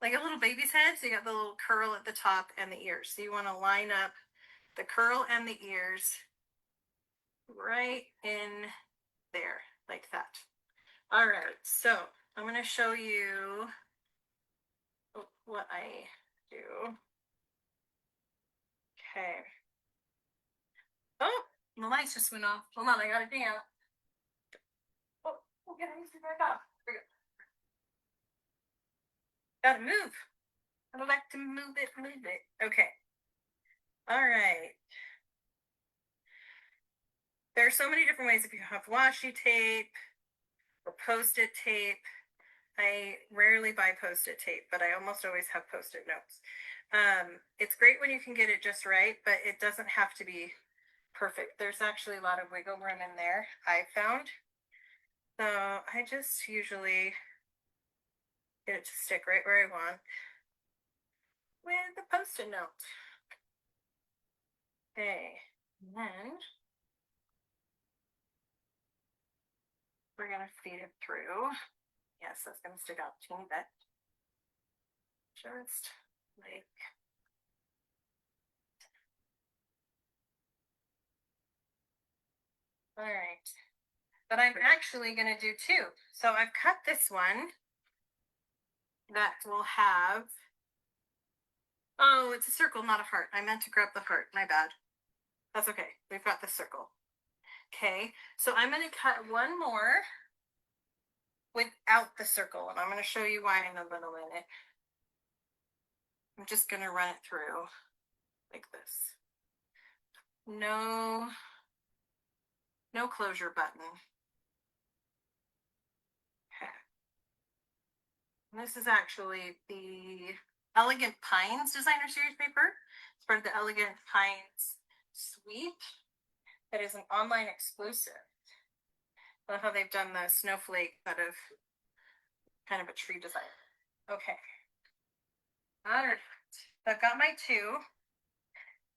like a little baby's head. So you got the little curl at the top and the ears. So you want to line up the curl and the ears right in there, like that. All right, so I'm going to show you what I do. Okay. Oh, the lights just went off. Hold on, I got it down. Oh, get it back off. There we go. Gotta move. I would like to move it. Okay. All right. There are so many different ways. If you have washi tape or Post-it tape, I rarely buy Post-it tape, but I almost always have Post-it notes. It's great when you can get it just right, but it doesn't have to be perfect. There's actually a lot of wiggle room in there, I found. So I just usually get it to stick right where I want with the Post-it note. Okay, and then we're gonna feed it through. Yes, that's gonna stick out a teeny bit. Just like all right. But I'm actually going to do 2. So I've cut this one that will have, oh, it's a circle, not a heart. I meant to grab the heart. My bad. That's okay. We've got the circle. Okay. So I'm going to cut one more without the circle, and I'm going to show you why in a little minute. I'm just going to run it through like this. No closure button. Okay. And this is actually the Elegant Pines Designer Series paper. It's part of the Elegant Pines suite. That is an online exclusive. I love how they've done the snowflake out of kind of a tree design. Okay. All right. I've got my two.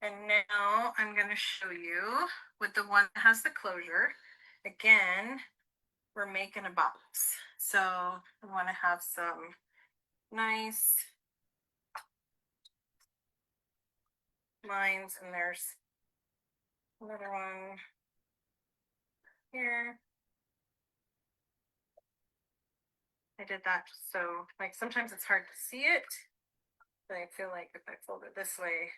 And now I'm going to show you with the one that has the closure. Again, we're making a box. So I want to have some nice lines, and there's another one here. I did that just so, like, sometimes it's hard to see it, but I feel like if I fold it this way,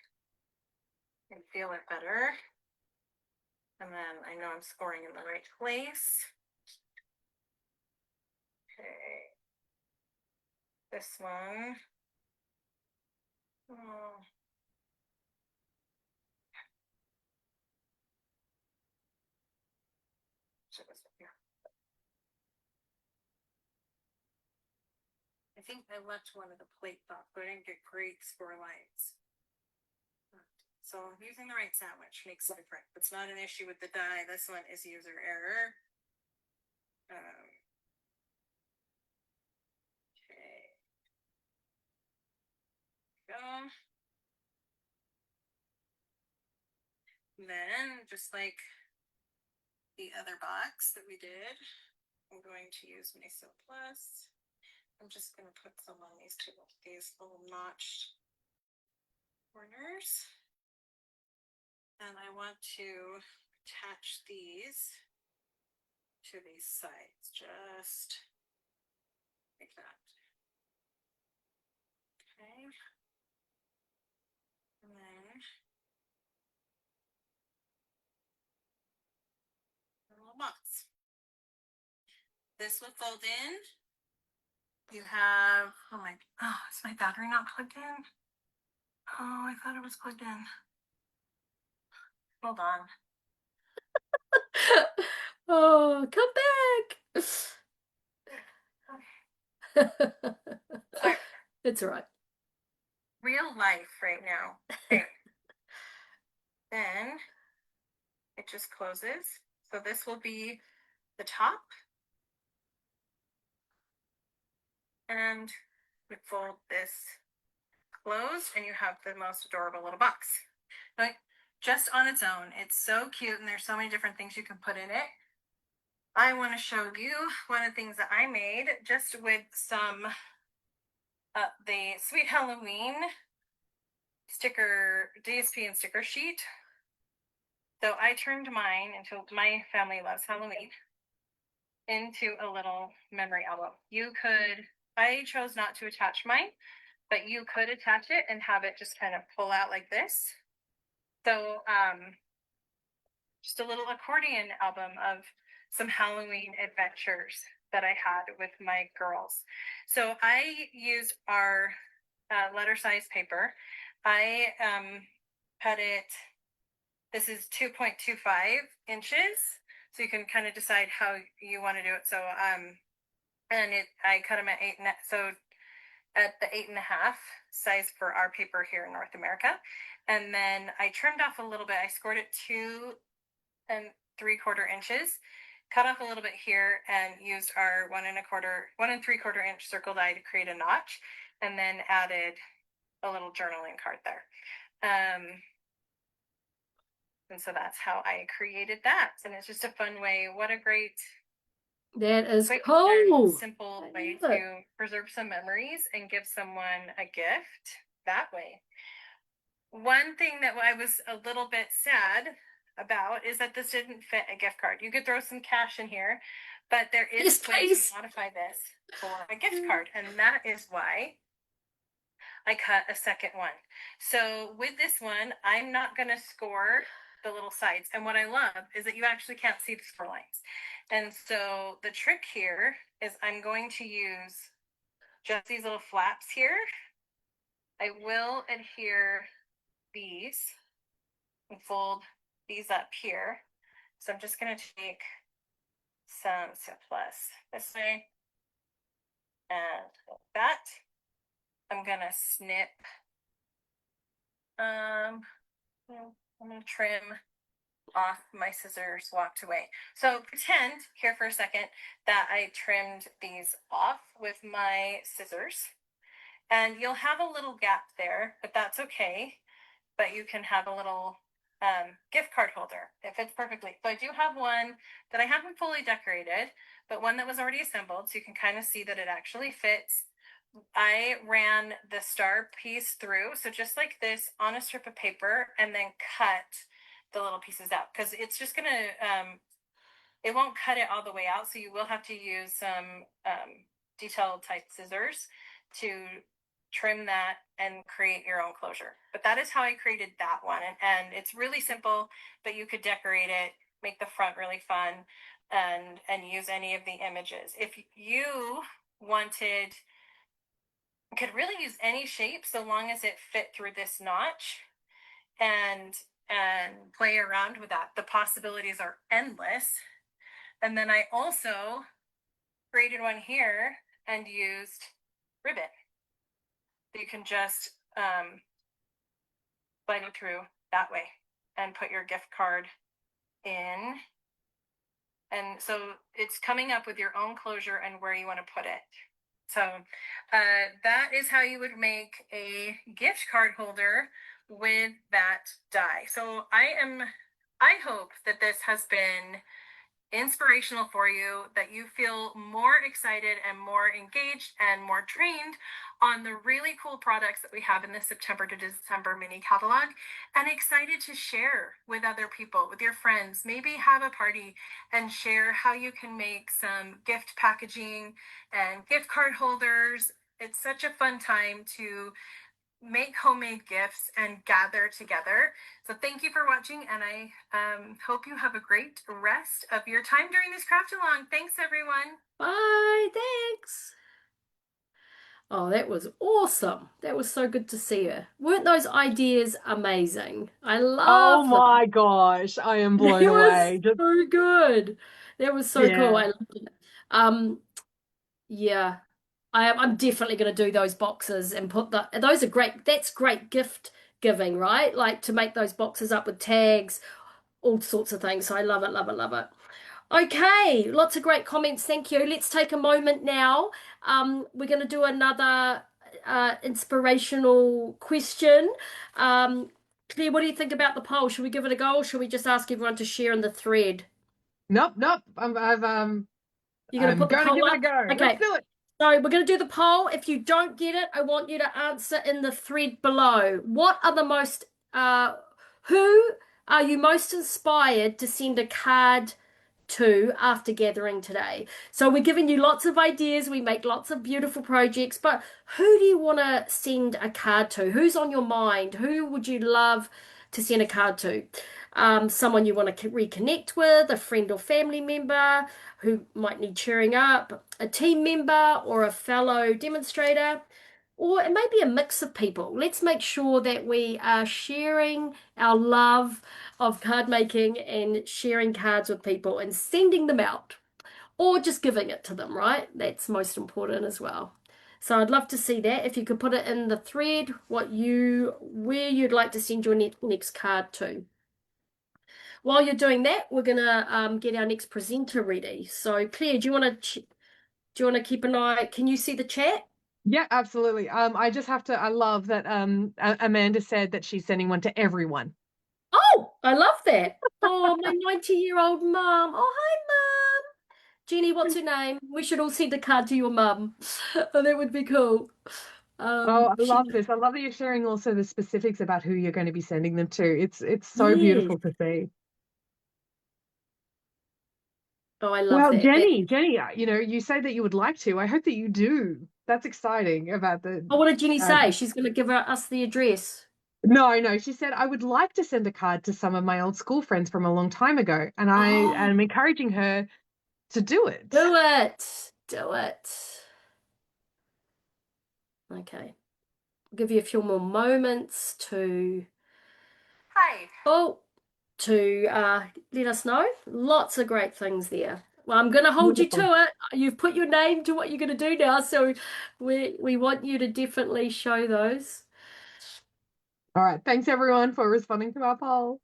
I can feel it better. And then I know I'm scoring in the right place. Okay. This one. Oh. Should this one here. I think I left one of the plate off, but I didn't get great score lines. So using the right sandwich makes a difference. It's not an issue with the die. This one is user error. Okay. Go. Then, just like the other box that we did, I'm going to use my Seal Plus. I'm just going to put some on these little notched corners. And I want to attach these to these sides, just like that. Okay. And then a little box. This will fold in. You have, oh, is my battery not plugged in? Oh, I thought it was plugged in. Hold on. Oh, come back. Sorry. It's all right. Real life right now. Okay. Then it just closes. So this will be the top. And we fold this closed, and you have the most adorable little box. Like, just on its own, it's so cute, and there's so many different things you can put in it. I want to show you one of the things that I made just with some the Sweet Halloween sticker, DSP and sticker sheet. So I turned mine into, my family loves Halloween, into a little memory album. You could, I chose not to attach mine, but you could attach it and have it just kind of pull out like this. So just a little accordion album of some Halloween adventures that I had with my girls. So I used our letter size paper. I cut it, this is 2.25 inches. So you can kind of decide how you want to do it. So I cut them at 8.5, so at the 8.5 size for our paper here in North America. And then I trimmed off a little bit. I scored it 2 3/4 inches, cut off a little bit here, and used our 1 3/4 inch circle die to create a notch, and then added a little journaling card there. And so that's how I created that. And it's just a fun way. What a great, That is quick cool. and simple way to preserve some memories and give someone a gift that way. One thing that I was a little bit sad about is that this didn't fit a gift card. You could throw some cash in here, but there is Yes, a way please. to modify this for a gift card, and that is why I cut a second one. So with this one, I'm not going to score the little sides. And what I love is that you actually can't see the score lines. And so the trick here is I'm going to use just these little flaps here. I will adhere these and fold these up here. So I'm just going to take some Seal Plus this way and like that. I'm I'm gonna snip. I'm gonna trim off. My scissors walked away. So pretend here for a second that I trimmed these off with my scissors. And you'll have a little gap there, but that's okay. But you can have a little gift card holder. It fits perfectly. So I do have one that I haven't fully decorated, but one that was already assembled. So you can kind of see that it actually fits. I ran the star piece through. So just like this on a strip of paper, and then cut the little pieces out, because it's just going to, it won't cut it all the way out. So you will have to use some detailed type scissors to trim that and create your own closure. But that is how I created that one. And it's really simple, but you could decorate it, make the front really fun, and use any of the images. If you wanted, you could really use any shape so long as it fit through this notch, and play around with that. The possibilities are endless. And then I also created one here and used ribbon. You can just slide it through that way and put your gift card in. And so it's coming up with your own closure and where you want to put it. So that is how you would make a gift card holder with that die. So I hope that this has been inspirational for you, that you feel more excited and more engaged and more trained on the really cool products that we have in the September to December mini catalog, and excited to share with other people, with your friends. Maybe have a party and share how you can make some gift packaging and gift card holders. It's such a fun time to make homemade gifts and gather together. So thank you for watching, and I hope you have a great rest of your time during this craft along. Thanks, everyone. Bye, thanks. Oh, that was awesome. That was so good to see her. Weren't those ideas amazing? I Oh love them. my gosh, I am blown They were away. Just so good. That was so cool. yeah. I loved it. Yeah, I'm definitely going to do those boxes and put those are great. That's great gift giving, right? Like to make those boxes up with tags, all sorts of things. So I love it, love it, love it. Okay, lots of great comments. Thank you. Let's take a moment now. We're going to do another inspirational question. Claire, what do you think about the poll? Should we give it a go, or should we just ask everyone to share in the thread? Nope. You're going to I'm put the going to poll give it a up? go. Okay. Let's do it. So we're going to do the poll. If you don't get it, I want you to answer in the thread below. What are the most, who are you most inspired to send a card to after gathering today? So we're giving you lots of ideas. We make lots of beautiful projects, but who do you want to send a card to? Who's on your mind? Who would you love to send a card to? Someone you want to reconnect with, a friend or family member who might need cheering up, a team member or a fellow demonstrator, or it may be a mix of people. Let's make sure that we are sharing our love of card making and sharing cards with people and sending them out, or just giving it to them, right? That's most important as well. So I'd love to see that. If you could put it in the thread, where you'd like to send your next card to. While you're doing that, we're gonna get our next presenter ready. So Claire, do you want to keep an eye? Can you see the chat? Yeah, absolutely. I just have to. I love that. Amanda said that she's sending one to everyone. Oh, I love that. Oh, my 90-year-old mum. Oh, hi, mum. Jenny, what's her name? We should all send a card to your mum. Oh, that would be cool. Oh, I She, love this. I love that you're sharing also the specifics about who you're going to be sending them to. It's so yes. beautiful to see. Oh, I love Well, that. Jenny, you say that you would like to. I hope that you do. That's exciting about the. Oh, what did Jenny Uh, say? She's going to give us the address. no. She said I would like to send a card to some of my old school friends from a long time ago, and I Oh, am encouraging her to do it. do it. Do it. Okay. I'll give you a few more moments to Hi. to let us know. Lots of great things there. Well, I'm going to hold you Beautiful. to it. You've put your name to what you're going to do now, so we want you to definitely show those. All right. Thanks everyone for responding to our poll.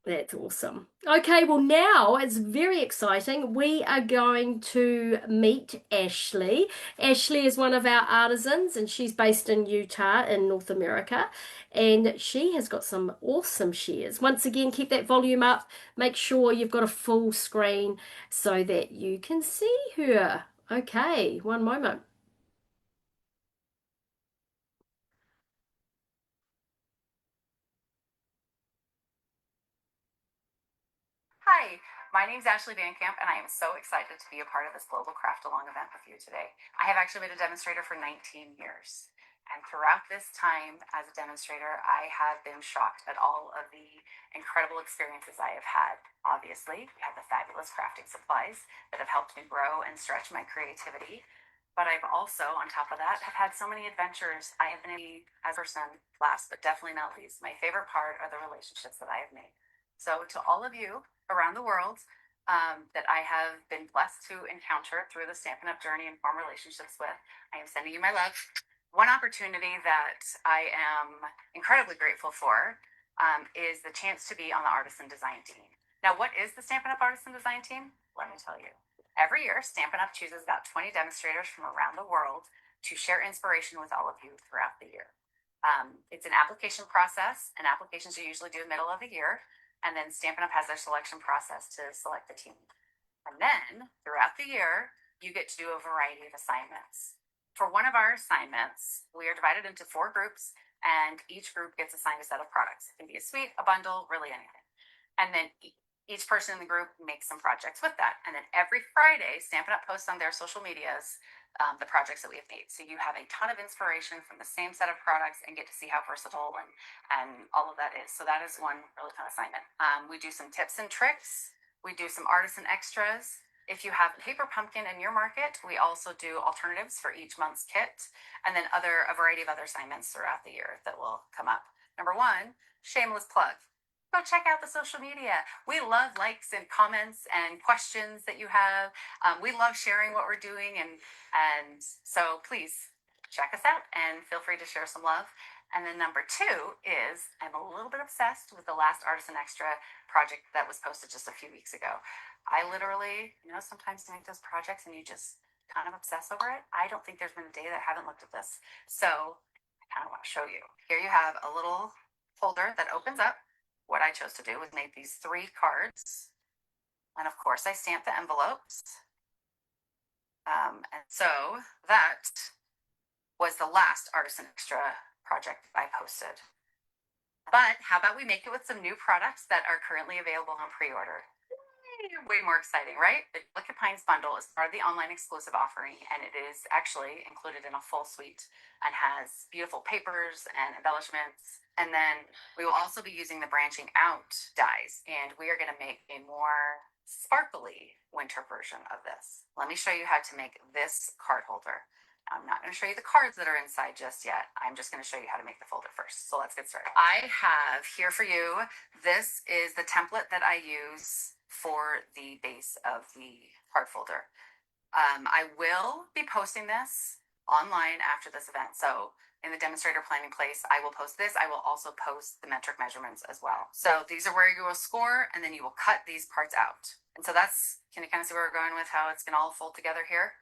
That's awesome. Okay, well, now it's very exciting. We are going to meet Ashley. Ashley is one of our artisans, and she's based in Utah in North America. And she has got some awesome shares. Once again, keep that volume up. Make sure you've got a full screen so that you can see her. Okay, one moment. Hi, my name is Ashley Van Camp, and I am so excited to be a part of this Global Craft Along event with you today. I have actually been a demonstrator for 19 years. And throughout this time as a demonstrator, I have been shocked at all of the incredible experiences I have had. Obviously, we have the fabulous crafting supplies that have helped me grow and stretch my creativity. But I've also, on top of that, have had so many adventures. I have been as a person, last but definitely not least, my favorite part are the relationships that I have made. So to all of you around the world that I have been blessed to encounter through the Stampin' Up! Journey and form relationships with, I am sending you my love. One opportunity that I am incredibly grateful for is the chance to be on the Artisan Design Team. Now, what is the Stampin' Up! Artisan Design Team? Let me tell you. Every year, Stampin' Up! Chooses about 20 demonstrators from around the world to share inspiration with all of you throughout the year. It's an application process, and applications are usually due middle of the year. And then Stampin' Up! Has their selection process to select the team. And then throughout the year, you get to do a variety of assignments. For one of our assignments, we are divided into 4 groups, and each group gets assigned a set of products. It can be a suite, a bundle, really anything. And then each person in the group makes some projects with that. And then every Friday, Stampin' Up! Posts on their social medias the projects that we have made. So you have a ton of inspiration from the same set of products and get to see how versatile and all of that is. So that is one really fun assignment. We do some tips and tricks. We do some artisan extras. If you have paper pumpkin in your market, we also do alternatives for each month's kit, and then a variety of other assignments throughout the year that will come up. Number 1, shameless plug. Go check out the social media. We love likes and comments and questions that you have. We love sharing what we're doing, and so please check us out and feel free to share some love. And then number 2 is I'm a little bit obsessed with the last Artisan Extra project that was posted just a few weeks ago. I literally, sometimes you make those projects and you just kind of obsess over it. I don't think there's been a day that I haven't looked at this. So I kind of want to show you. Here you have a little folder that opens up. What I chose to do was make these 3 cards. And of course, I stamped the envelopes. And so that was the last Artisan Extra project I posted. But how about we make it with some new products that are currently available on pre-order? Way more exciting, right? The Liquid Pines bundle is part of the online exclusive offering, and it is actually included in a full suite and has beautiful papers and embellishments. And then we will also be using the branching out dies, and we are going to make a more sparkly winter version of this. Let me show you how to make this card holder. I'm not going to show you the cards that are inside just yet. I'm just going to show you how to make the folder first. So let's get started. I have here for you, this is the template that I use for the base of the card folder. I will be posting this online after this event. So in the demonstrator planning place, I will post this. I will also post the metric measurements as well. So these are where you will score, and then you will cut these parts out. And so that's, can you kind of see where we're going with how it's going to all fold together here?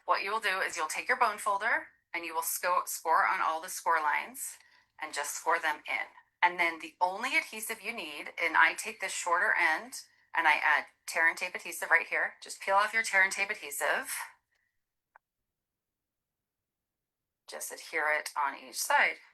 What you will do is you'll take your bone folder and you will score on all the score lines and just score them in. And then the only adhesive you need, and I take this shorter end and I add tear and tape adhesive right here. Just peel off your tear and tape adhesive. Just adhere it on each side.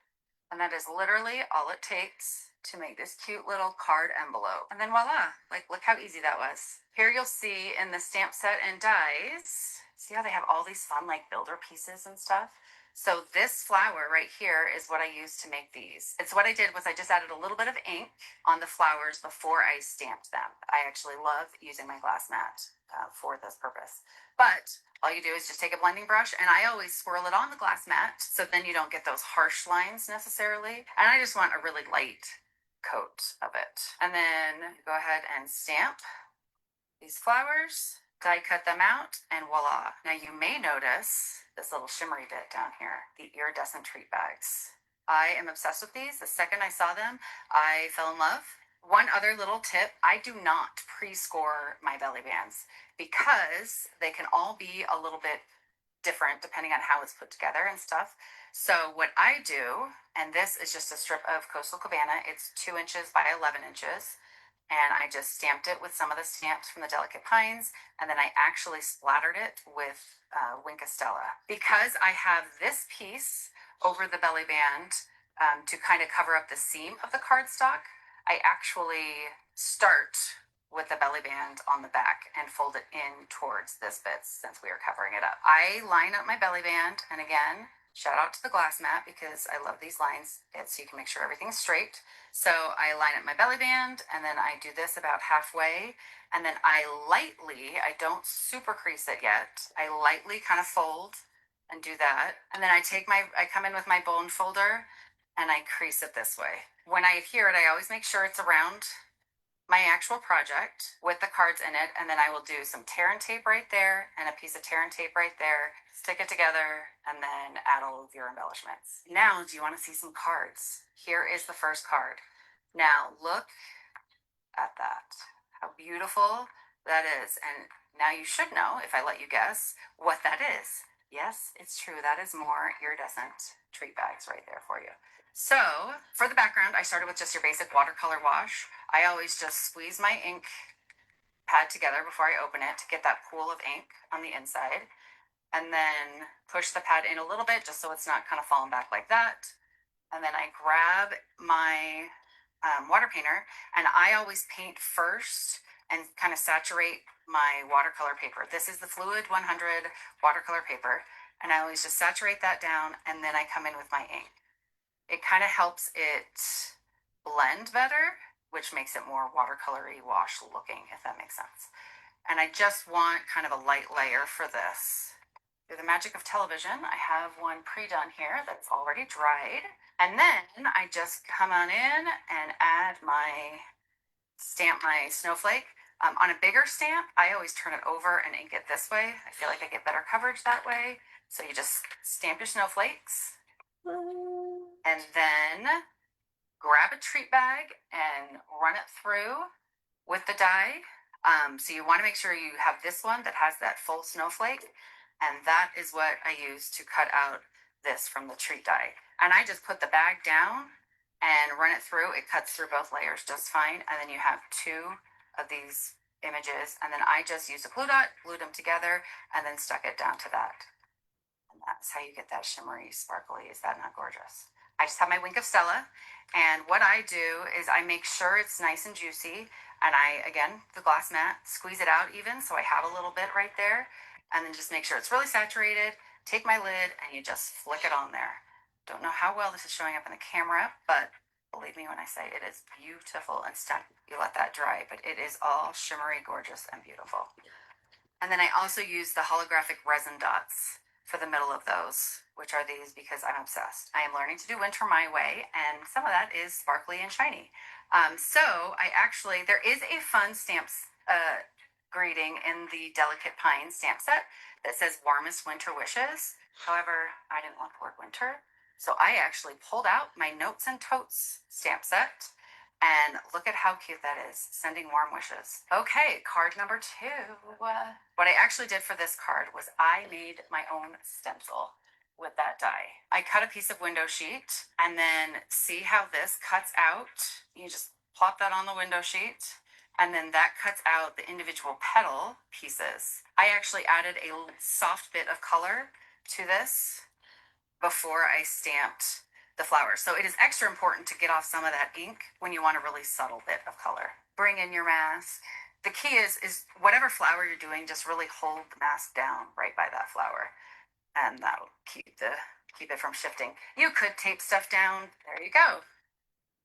And that is literally all it takes to make this cute little card envelope. And then voila, like look how easy that was. Here you'll see in the stamp set and dies, see how they have all these fun like builder pieces and stuff? So this flower right here is what I used to make these. It's what I did was I just added a little bit of ink on the flowers before I stamped them. I actually love using my glass mat for this purpose. But all you do is just take a blending brush, and I always swirl it on the glass mat so then you don't get those harsh lines necessarily. And I just want a really light coat of it. And then go ahead and stamp these flowers. die cut them out, and voila. Now you may notice this little shimmery bit down here, the iridescent treat bags. I am obsessed with these. The second I saw them, I fell in love. One other little tip, I do not pre-score my belly bands because they can all be a little bit different depending on how it's put together and stuff. So what I do, and this is just a strip of Coastal Cabana, it's 2 inches by 11 inches. And I just stamped it with some of the stamps from the Delicate Pines. And then I actually splattered it with Wink of Stella. Because I have this piece over the belly band to kind of cover up the seam of the cardstock, I actually start with the belly band on the back and fold it in towards this bit since we are covering it up. I line up my belly band, and again, shout out to the glass mat because I love these lines. So you can make sure everything's straight. So I line up my belly band, and then I do this about halfway, and then I don't super crease it yet. I lightly kind of fold and do that. And then I come in with my bone folder and I crease it this way. When I adhere it, I always make sure it's around my actual project with the cards in it, and then I will do some tear and tape right there and a piece of tear and tape right there, stick it together, and then add all of your embellishments. Now, do you want to see some cards? Here is the first card. Now, look at that. How beautiful that is. And now you should know, if I let you guess, what that is. Yes, it's true. That is more iridescent treat bags right there for you. So for the background, I started with just your basic watercolor wash. I always just squeeze my ink pad together before I open it to get that pool of ink on the inside, and then push the pad in a little bit just so it's not kind of falling back like that. And then I grab my water painter, and I always paint first and kind of saturate my watercolor paper. This is the Fluid 100 watercolor paper, and I always just saturate that down, and then I come in with my ink. It kind of helps it blend better, which makes it more watercolory wash looking, if that makes sense. And I just want kind of a light layer for this. Through the magic of television, I have one pre-done here that's already dried. And then I just come on in and stamp my snowflake. On a bigger stamp, I always turn it over and ink it this way. I feel like I get better coverage that way. So you just stamp your snowflakes. And then grab a treat bag and run it through with the die. So you want to make sure you have this one that has that full snowflake, and that is what I use to cut out this from the treat die. And I just put the bag down and run it through. It cuts through both layers just fine. And then you have 2 of these images, and then I just used a glue dot, glued them together, and then stuck it down to that. And that's how you get that shimmery, sparkly. Is that not gorgeous? I just have my Wink of Stella, and what I do is I make sure it's nice and juicy, and I, again, the glass mat, squeeze it out even, so I have a little bit right there, and then just make sure it's really saturated. Take my lid, and you just flick it on there. Don't know how well this is showing up in the camera, but believe me when I say it is beautiful and stunning. You let that dry, but it is all shimmery, gorgeous, and beautiful. And then I also use the holographic resin dots for the middle of those, which are these because I'm obsessed. I am learning to do winter my way, and some of that is sparkly and shiny. So there is a fun stamps greeting in the Delicate Pines stamp set that says warmest winter wishes. However, I didn't want the word winter, so I actually pulled out my Notes and Totes stamp set. And look at how cute that is, sending warm wishes. Okay, card number 2. What I actually did for this card was I made my own stencil with that die. I cut a piece of window sheet, and then see how this cuts out? You just plop that on the window sheet, and then that cuts out the individual petal pieces. I actually added a soft bit of color to this before I stamped the flowers. So it is extra important to get off some of that ink when you want a really subtle bit of color. Bring in your mask. The key is whatever flower you're doing, just really hold the mask down right by that flower, and that'll keep it from shifting. You could tape stuff down. There you go.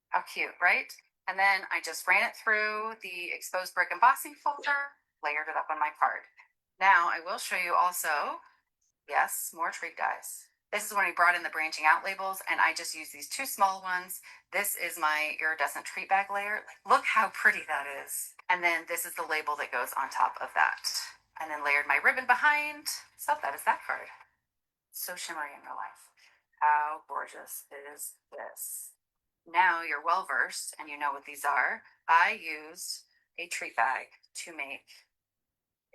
How cute, right? And then I just ran it through the exposed brick embossing folder, layered it up on my card. Now I will show you also, yes, more treat dies. This is when we brought in the branching out labels, and I just used these 2 small ones. This is my iridescent treat bag layer. Look how pretty that is. And then this is the label that goes on top of that. and then layered my ribbon behind. So that is that card. So shimmery in real life. How gorgeous is this? Now you're well versed and you know what these are. I used a treat bag to make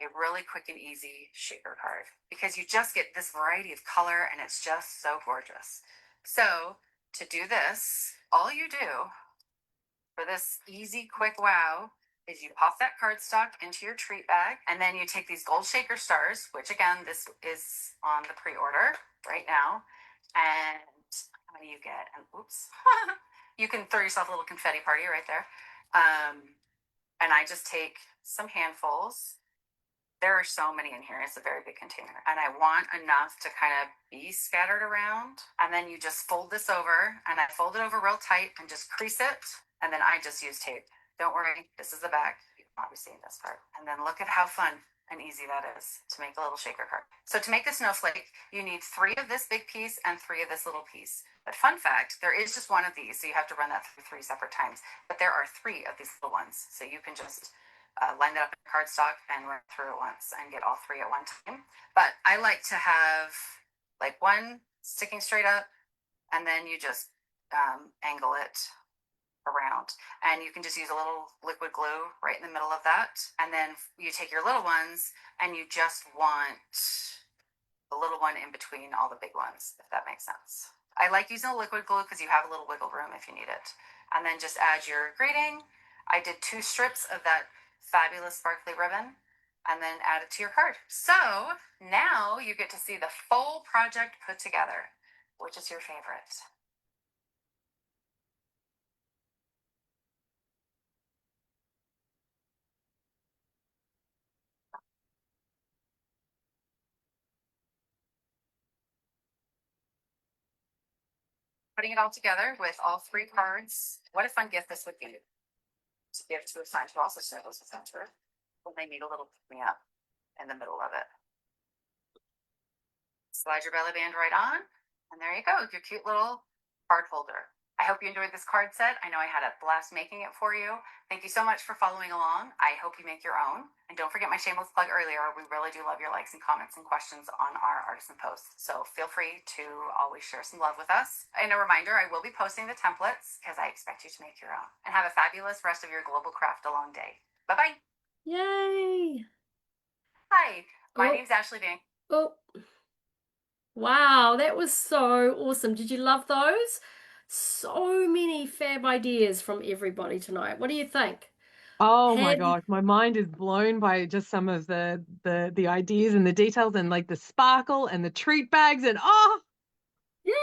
a really quick and easy shaker card because you just get this variety of color and it's just so gorgeous. So to do this, all you do for this easy, quick wow is you pop that cardstock into your treat bag and then you take these gold shaker stars, which again, this is on the pre-order right now. And how many you get? And oops, you can throw yourself a little confetti party right there. And I just take some handfuls. There are so many in here. It's a very big container. And I want enough to kind of be scattered around. And then you just fold this over and I fold it over real tight and just crease it. And then I just use tape. Don't worry, this is the back. You can probably see this part. And then look at how fun and easy that is to make a little shaker card. So to make the snowflake, you need 3 of this big piece and 3 of this little piece. But fun fact, there is just 1 of these. So you have to run that through 3 separate times. But there are 3 of these little ones. So you can just line that up in cardstock and run through it once and get all 3 at one time. But I like to have like 1 sticking straight up and then you just angle it around and you can just use a little liquid glue right in the middle of that. And then you take your little ones and you just want the little one in between all the big ones, if that makes sense. I like using the liquid glue because you have a little wiggle room if you need it. And then just add your greeting. I did 2 strips of that fabulous sparkly ribbon and then add it to your card. So now you get to see the full project put together. Which is your favorite? Putting it all together with all 3 cards. What a fun gift this would be to give to a friend who also struggles with center when they need a little pick me up in the middle of it. Slide your belly band right on, and there you go, your cute little card holder. I hope you enjoyed this card set. I know I had a blast making it for you. Thank you so much for following along. I hope you make your own. And don't forget my shameless plug earlier. We really do love your likes and comments and questions on our artisan posts. So feel free to always share some love with us. And a reminder, I will be posting the templates because I expect you to make your own. And have a fabulous rest of your Global Craft Along day. Bye-bye. Yay! Hi, my Oh, name's Ashley Van. oh, wow, that was so awesome. Did you love those? So many fab ideas from everybody tonight. What do you think? Oh my Have you, gosh, my mind is blown by just some of the ideas and the details and like the sparkle and the treat bags and oh, yay!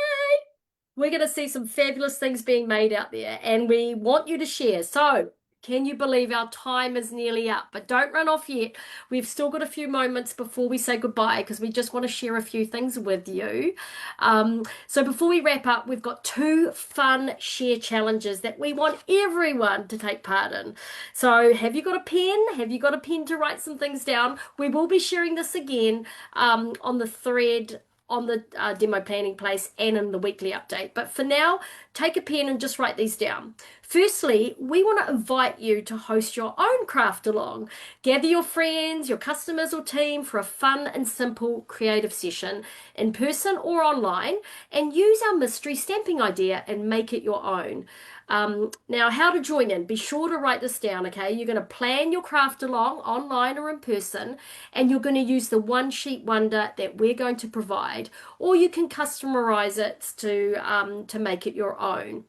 We're going to see some fabulous things being made out there, and we want you to share. So, can you believe our time is nearly up? But don't run off yet. We've still got a few moments before we say goodbye because we just want to share a few things with you. So, before we wrap up, we've got 2 fun share challenges that we want everyone to take part in. So, have you got a pen? Have you got a pen to write some things down? We will be sharing this again on the thread on the demo planning place and in the weekly update. But for now, take a pen and just write these down. Firstly, we want to invite you to host your own craft along. Gather your friends, your customers or team for a fun and simple creative session in person or online and use our mystery stamping idea and make it your own. Now, how to join in? Be sure to write this down, okay? You're going to plan your craft along online or in person, and you're going to use the one sheet wonder that we're going to provide, or you can customize it to make it your own.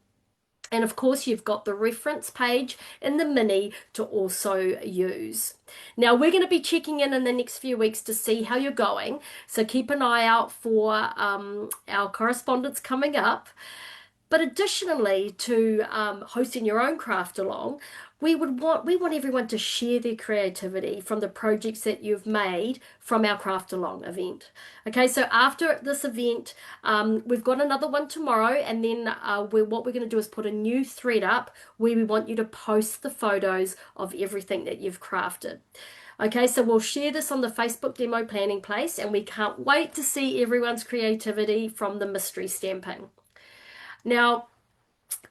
And of course, you've got the reference page in the mini to also use. Now, we're going to be checking in the next few weeks to see how you're going. So keep an eye out for our correspondence coming up. But additionally to hosting your own craft along, we want everyone to share their creativity from the projects that you've made from our craft along event. Okay, so after this event, we've got another one tomorrow, and then what we're going to do is put a new thread up where we want you to post the photos of everything that you've crafted. Okay, so we'll share this on the Facebook demo planning place, and we can't wait to see everyone's creativity from the mystery stamping. Now,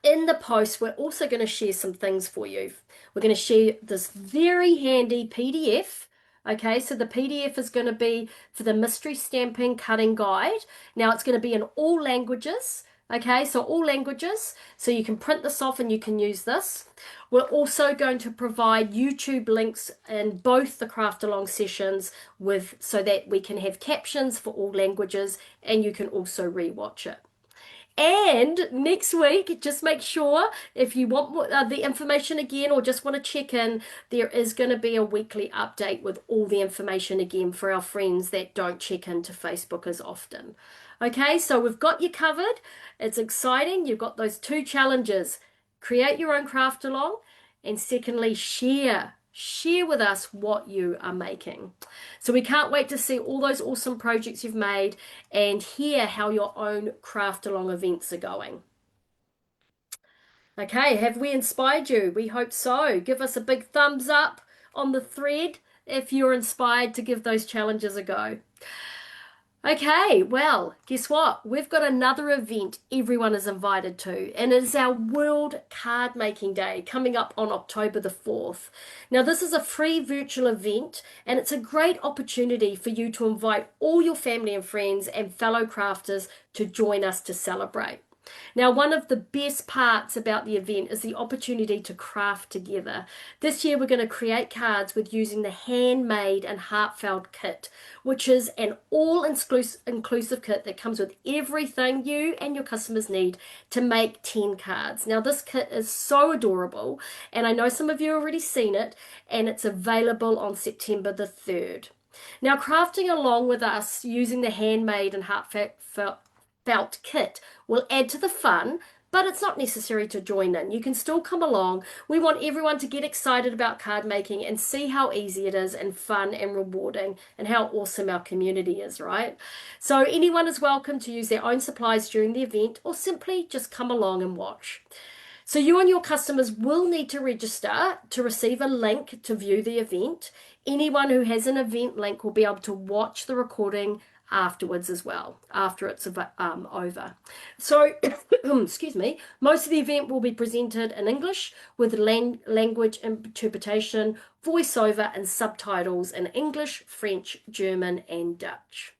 in the post, we're also going to share some things for you. We're going to share this very handy PDF, Okay, so the PDF is going to be for the mystery stamping cutting guide. Now it's going to be in all languages. Okay, so all languages. So you can print this off and you can use this. We're also going to provide YouTube links in both the craft along sessions so that we can have captions for all languages and you can also rewatch it. And next week, just make sure if you want the information again or just want to check in, there is going to be a weekly update with all the information again for our friends that don't check into Facebook as often. Okay, so we've got you covered. It's exciting. You've got those 2 challenges. Create your own craft along, and secondly, share with us what you are making. So we can't wait to see all those awesome projects you've made and hear how your own craft along events are going. Okay, have we inspired you? We hope so. Give us a big thumbs up on the thread if you're inspired to give those challenges a go. Okay, well, guess what? We've got another event everyone is invited to, and it is our World Card Making Day coming up on October the 4th. Now, this is a free virtual event, and it's a great opportunity for you to invite all your family and friends and fellow crafters to join us to celebrate. Now, one of the best parts about the event is the opportunity to craft together. This year, we're going to create cards with using the handmade and heartfelt kit, which is an all-inclusive kit that comes with everything you and your customers need to make 10 cards. Now, this kit is so adorable, and I know some of you have already seen it, and it's available on September the 3rd. Now, crafting along with us using the handmade and heartfelt kit will add to the fun, but it's not necessary to join in. You can still come along. We want everyone to get excited about card making and see how easy it is and fun and rewarding and how awesome our community is, right? So anyone is welcome to use their own supplies during the event or simply just come along and watch. So you and your customers will need to register to receive a link to view the event. Anyone who has an event link will be able to watch the recording afterwards as well, after it's over. So, excuse me, most of the event will be presented in English with language interpretation, voiceover and subtitles in English, French, German and Dutch.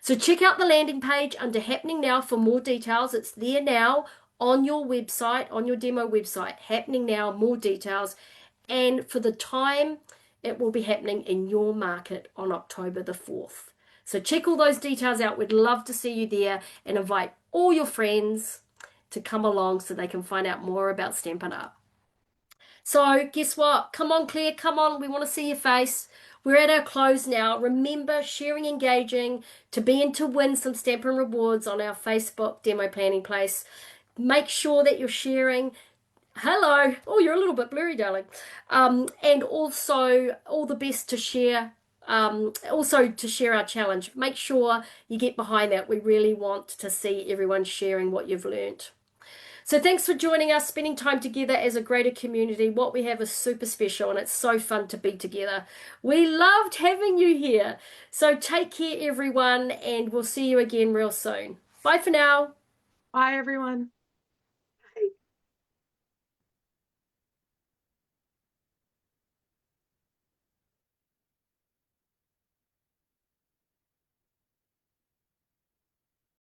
So check out the landing page under Happening Now for more details. It's there now on your website, on your demo website, Happening Now, more details. And for the time, it will be happening in your market on October the 4th. So check all those details out. We'd love to see you there and invite all your friends to come along so they can find out more about Stampin' Up. So guess what? Come on, Claire, come on. We want to see your face. We're at our close now. Remember, sharing, engaging, to be in to win some Stampin' Rewards on our Facebook Demo Planning Place. Make sure that you're sharing. Hello. Oh, you're a little bit blurry, darling. And also all the best to share. Also to share our challenge. Make sure you get behind that. We really want to see everyone sharing what you've learned. So thanks for joining us, spending time together as a greater community. What we have is super special and it's so fun to be together. We loved having you here. So take care, everyone, and we'll see you again real soon. Bye for now. Bye, everyone.